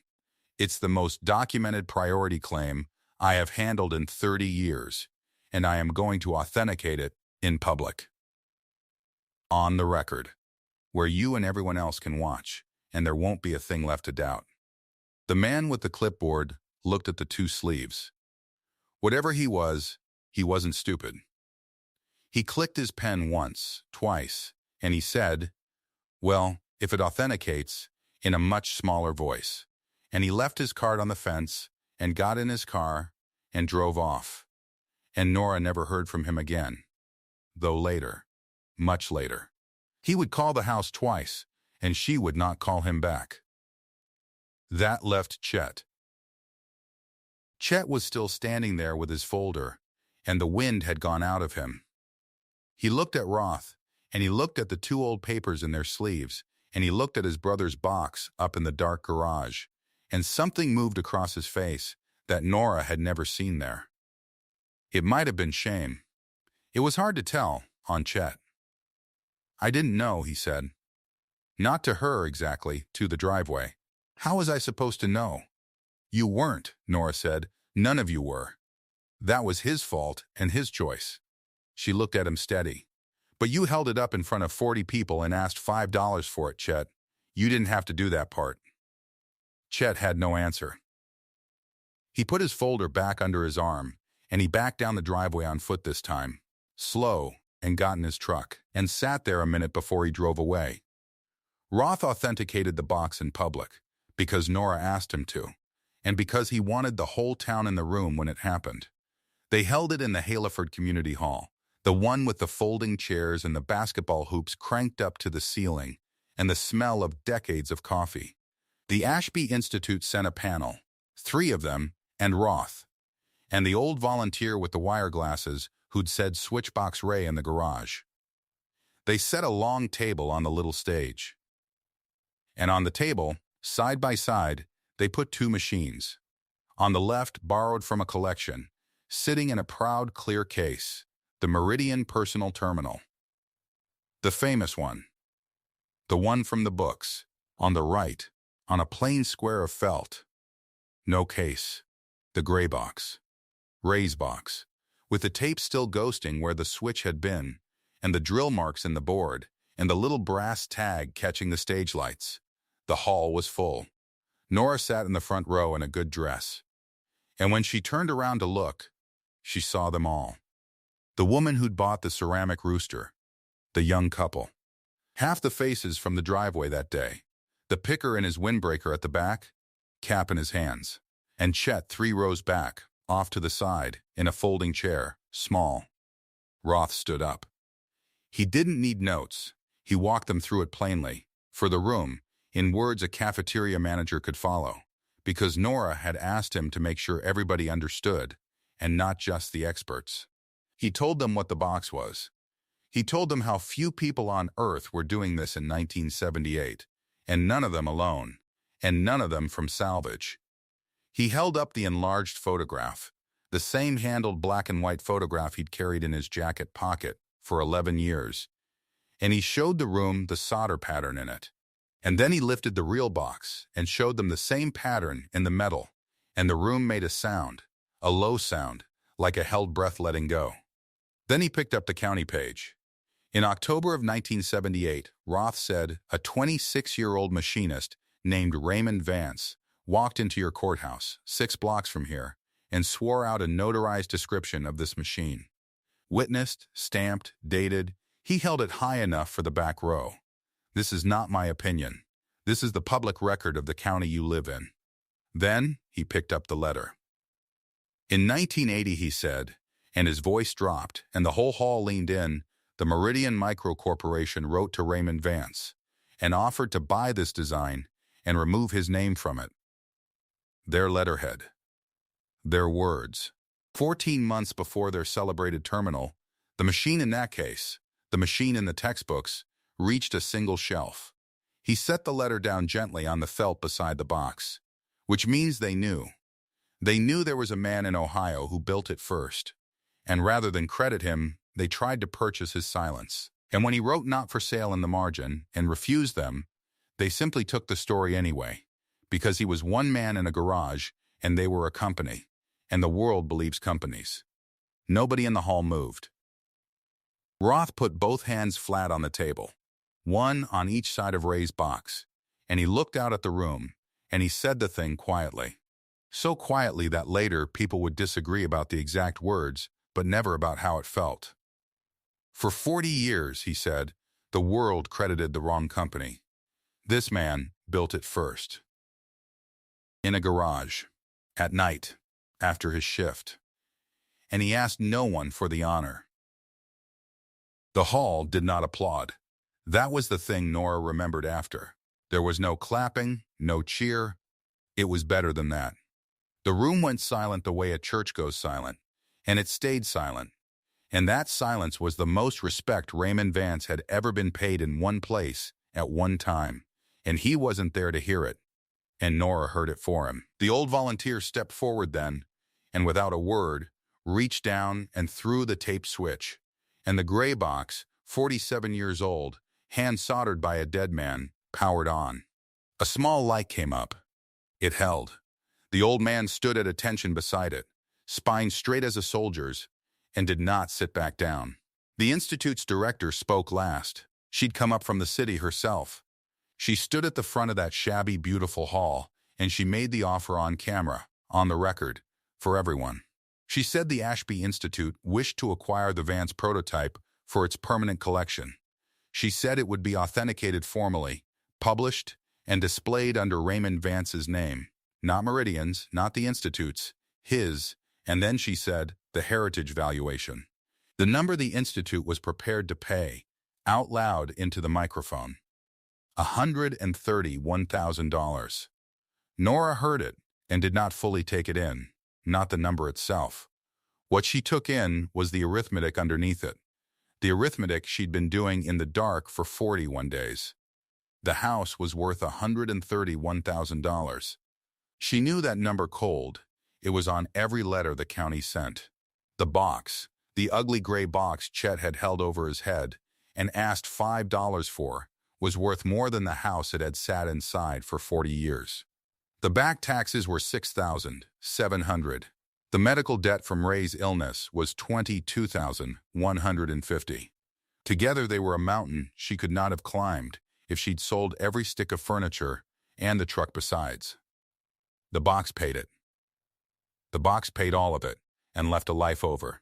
It's the most documented priority claim I have handled in 30 years, and I am going to authenticate it in public. On the record, where you and everyone else can watch, and there won't be a thing left to doubt. The man with the clipboard looked at the 2 sleeves. Whatever he wasn't stupid. He clicked his pen once, twice, and he said, "Well, if it authenticates," in a much smaller voice. And he left his card on the fence and got in his car and drove off. And Nora never heard from him again. Though later, much later, he would call the house twice, and she would not call him back. That left Chet. Chet was still standing there with his folder, and the wind had gone out of him. He looked at Roth, and he looked at the 2 old papers in their sleeves, and he looked at his brother's box up in the dark garage, and something moved across his face that Nora had never seen there. It might have been shame. It was hard to tell on Chet. "I didn't know," he said. Not to her exactly, to the driveway. "How was I supposed to know?" "You weren't," Nora said. "None of you were. That was his fault and his choice." She looked at him steady. "But you held it up in front of 40 people and asked $5 for it, Chet. You didn't have to do that part." Chet had no answer. He put his folder back under his arm, and he backed down the driveway on foot this time, slow, and got in his truck, and sat there a minute before he drove away. Roth authenticated the box in public, because Nora asked him to, and because he wanted the whole town in the room when it happened. They held it in the Haleford Community Hall, the one with the folding chairs and the basketball hoops cranked up to the ceiling, and the smell of decades of coffee. The Ashby Institute sent a panel, 3 of them, and Roth, and the old volunteer with the wire glasses who'd said Switchbox Ray in the garage. They set a long table on the little stage. And on the table, side by side, they put 2 machines. On the left, borrowed from a collection, sitting in a proud, clear case, the Meridian Personal Terminal. The famous one. The one from the books, on the right, on a plain square of felt. No case. The gray box. Ray's box, with the tape still ghosting where the switch had been, and the drill marks in the board, and the little brass tag catching the stage lights. The hall was full. Nora sat in the front row in a good dress. And when she turned around to look, she saw them all. The woman who'd bought the ceramic rooster. The young couple. Half the faces from the driveway that day. The picker in his windbreaker at the back, cap in his hands. And Chet 3 rows back, off to the side, in a folding chair, small. Roth stood up. He didn't need notes. He walked them through it plainly, for the room, in words a cafeteria manager could follow, because Nora had asked him to make sure everybody understood, and not just the experts. He told them what the box was. He told them how few people on Earth were doing this in 1978, and none of them alone, and none of them from salvage. He held up the enlarged photograph, the same handled black and white photograph he'd carried in his jacket pocket for 11 years, and he showed the room the solder pattern in it. And then he lifted the real box and showed them the same pattern in the metal, and the room made a sound, a low sound, like a held breath letting go. Then he picked up the county page. In October of 1978, Roth said, a 26-year-old machinist named Ray Vance walked into your courthouse, 6 blocks from here, and swore out a notarized description of this machine. Witnessed, stamped, dated, he held it high enough for the back row. This is not my opinion. This is the public record of the county you live in. Then he picked up the letter. In 1980, he said, and his voice dropped, and the whole hall leaned in, the Meridian Micro Corporation wrote to Ray Vance and offered to buy this design and remove his name from it. Their letterhead. Their words. 14 months before their celebrated terminal, the machine in that case, the machine in the textbooks, reached a single shelf. He set the letter down gently on the felt beside the box, which means they knew. They knew there was a man in Ohio who built it first, and rather than credit him, they tried to purchase his silence. And when he wrote not for sale in the margin and refused them, they simply took the story anyway, because he was one man in a garage and they were a company, and the world believes companies. Nobody in the hall moved. Roth put both hands flat on the table, one on each side of Ray's box, and he looked out at the room, and he said the thing quietly. So quietly that later people would disagree about the exact words, but never about how it felt. For 40 years, he said, the world credited the wrong company. This man built it first. In a garage, at night, after his shift, and he asked no one for the honor. The hall did not applaud. That was the thing Nora remembered after. There was no clapping, no cheer. It was better than that. The room went silent the way a church goes silent, and it stayed silent. And that silence was the most respect Ray Vance had ever been paid in one place at one time, and he wasn't there to hear it. And Nora heard it for him. The old volunteer stepped forward then, and without a word, reached down and threw the tape switch. And the gray box, 47 years old, hand-soldered by a dead man, powered on. A small light came up. It held. The old man stood at attention beside it, spine straight as a soldier's, and did not sit back down. The Institute's director spoke last. She'd come up from the city herself. She stood at the front of that shabby, beautiful hall, and she made the offer on camera, on the record, for everyone. She said the Ashby Institute wished to acquire the Vance prototype for its permanent collection. She said it would be authenticated formally, published, and displayed under Raymond Vance's name. Not Meridian's, not the Institute's, his, and then she said, the heritage valuation. The number the Institute was prepared to pay, out loud into the microphone. $131,000. Nora heard it and did not fully take it in, not the number itself. What she took in was the arithmetic underneath it, the arithmetic she'd been doing in the dark for 41 days. The house was worth $131,000. She knew that number cold. It was on every letter the county sent. The box, the ugly gray box Chet had held over his head and asked $5 for, was worth more than the house it had sat inside for 40 years. The back taxes were $6,700. The medical debt from Ray's illness was $22,150. Together they were a mountain she could not have climbed if she'd sold every stick of furniture and the truck besides. The box paid it. The box paid all of it and left a life over.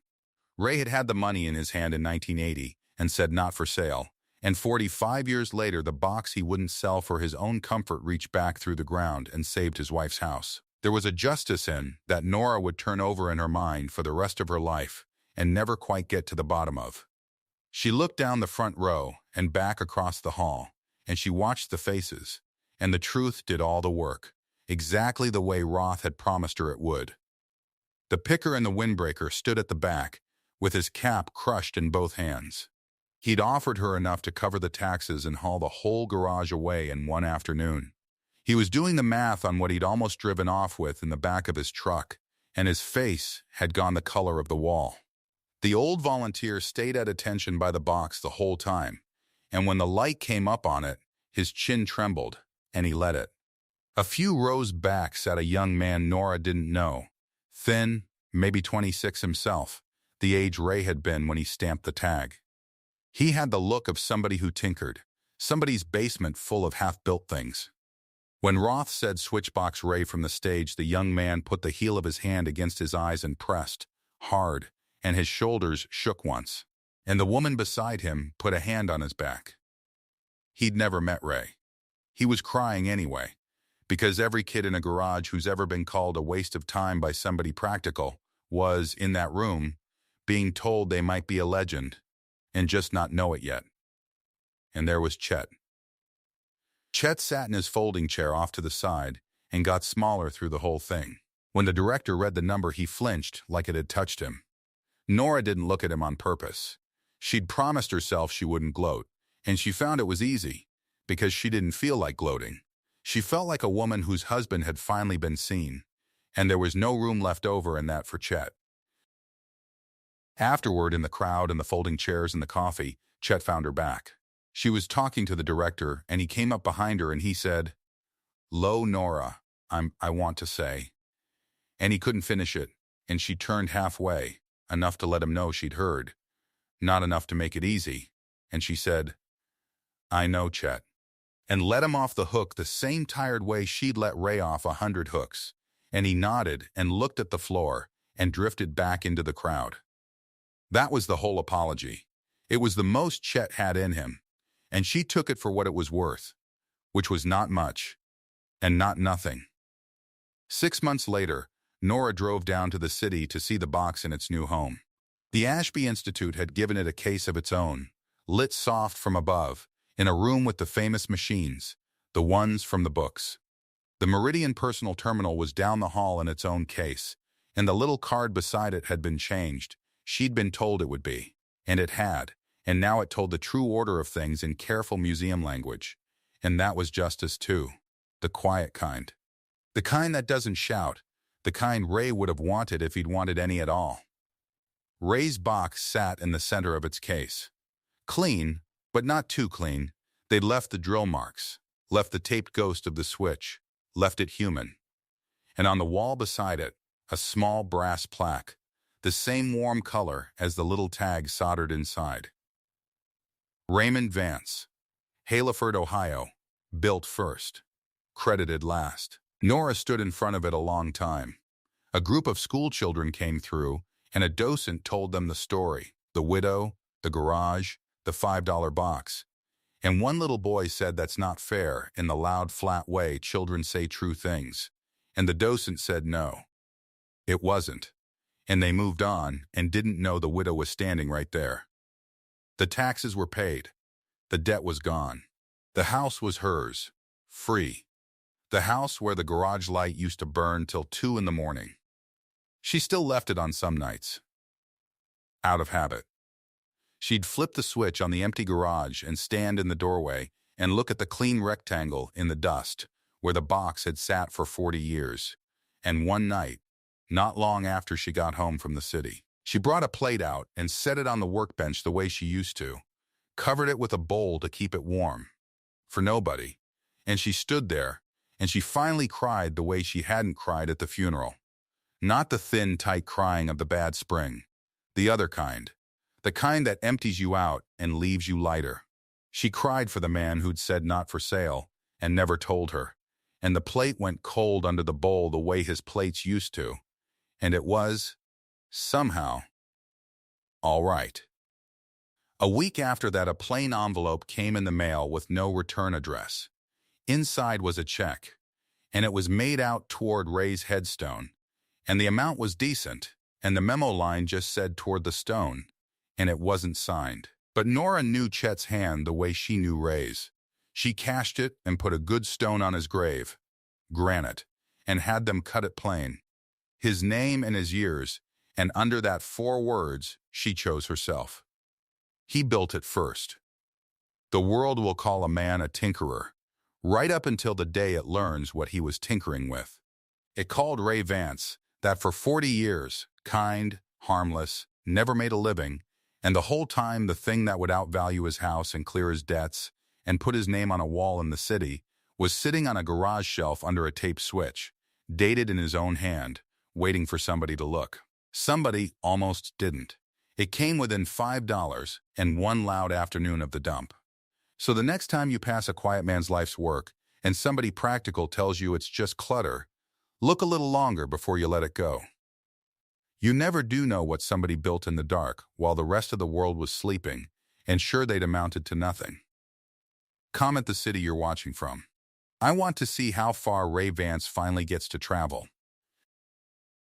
Ray had had the money in his hand in 1980 and said not for sale, And 45 years later, the box he wouldn't sell for his own comfort reached back through the ground and saved his wife's house. There was a justice in that Nora would turn over in her mind for the rest of her life and never quite get to the bottom of. She looked down the front row and back across the hall, and she watched the faces, and the truth did all the work, exactly the way Roth had promised her it would. The picker and the windbreaker stood at the back, with his cap crushed in both hands. He'd offered her enough to cover the taxes and haul the whole garage away in one afternoon. He was doing the math on what he'd almost driven off with in the back of his truck, and his face had gone the color of the wall. The old volunteer stayed at attention by the box the whole time, and when the light came up on it, his chin trembled, and he let it. A few rows back sat a young man Nora didn't know, thin, maybe 26 himself, the age Ray had been when he stamped the tag. He had the look of somebody who tinkered, somebody's basement full of half-built things. When Roth said switchbox Ray from the stage, the young man put the heel of his hand against his eyes and pressed, hard, and his shoulders shook once. And the woman beside him put a hand on his back. He'd never met Ray. He was crying anyway, because every kid in a garage who's ever been called a waste of time by somebody practical was, in that room, being told they might be a legend and just not know it yet. And there was Chet. Chet sat in his folding chair off to the side and got smaller through the whole thing. When the director read the number, he flinched like it had touched him. Nora didn't look at him on purpose. She'd promised herself she wouldn't gloat, and she found it was easy, because she didn't feel like gloating. She felt like a woman whose husband had finally been seen, and there was no room left over in that for Chet. Afterward, in the crowd and the folding chairs and the coffee, Chet found her back. She was talking to the director, and he came up behind her and he said, "Lo, Nora, I want to say." And he couldn't finish it, and she turned halfway, enough to let him know she'd heard, not enough to make it easy, and she said, "I know, Chet," and let him off the hook the same tired way she'd let Ray off 100 hooks, and he nodded and looked at the floor and drifted back into the crowd. That was the whole apology. It was the most Chet had in him, and she took it for what it was worth, which was not much, and not nothing. 6 months later, Nora drove down to the city to see the box in its new home. The Ashby Institute had given it a case of its own, lit soft from above, in a room with the famous machines, the ones from the books. The Meridian Personal Terminal was down the hall in its own case, and the little card beside it had been changed. She'd been told it would be, and it had, and now it told the true order of things in careful museum language. And that was justice too, the quiet kind. The kind that doesn't shout, the kind Ray would have wanted if he'd wanted any at all. Ray's box sat in the center of its case. Clean, but not too clean. They'd left the drill marks, left the taped ghost of the switch, left it human. And on the wall beside it, a small brass plaque, the same warm color as the little tag soldered inside. Raymond Vance, Haleford, Ohio, built first, credited last. Nora stood in front of it a long time. A group of schoolchildren came through, and a docent told them the story, the widow, the garage, the $5 box. And one little boy said that's not fair in the loud, flat way children say true things. And the docent said no. It wasn't. And they moved on and didn't know the widow was standing right there. The taxes were paid. The debt was gone. The house was hers, free. The house where the garage light used to burn till 2 in the morning. She still left it on some nights. Out of habit. She'd flip the switch on the empty garage and stand in the doorway and look at the clean rectangle in the dust where the box had sat for 40 years. And one night, not long after she got home from the city, she brought a plate out and set it on the workbench the way she used to, covered it with a bowl to keep it warm. For nobody. And she stood there, and she finally cried the way she hadn't cried at the funeral. Not the thin, tight crying of the bad spring. The other kind. The kind that empties you out and leaves you lighter. She cried for the man who'd said not for sale and never told her. And the plate went cold under the bowl the way his plates used to. And it was, somehow, all right. A week after that, a plain envelope came in the mail with no return address. Inside was a check, and it was made out toward Ray's headstone, and the amount was decent, and the memo line just said toward the stone, and it wasn't signed. But Nora knew Chet's hand the way she knew Ray's. She cashed it and put a good stone on his grave, granite, and had them cut it plain. His name and his years, and under that 4 words she chose herself. He built it first. The world will call a man a tinkerer, right up until the day it learns what he was tinkering with. It called Ray Vance, that for 40 years, kind, harmless, never made a living, and the whole time the thing that would outvalue his house and clear his debts and put his name on a wall in the city was sitting on a garage shelf under a tape switch, dated in his own hand, waiting for somebody to look. Somebody almost didn't. It came within $5 and one loud afternoon of the dump. So the next time you pass a quiet man's life's work and somebody practical tells you it's just clutter, look a little longer before you let it go. You never do know what somebody built in the dark while the rest of the world was sleeping, and sure they'd amounted to nothing. Comment the city you're watching from. I want to see how far Ray Vance finally gets to travel.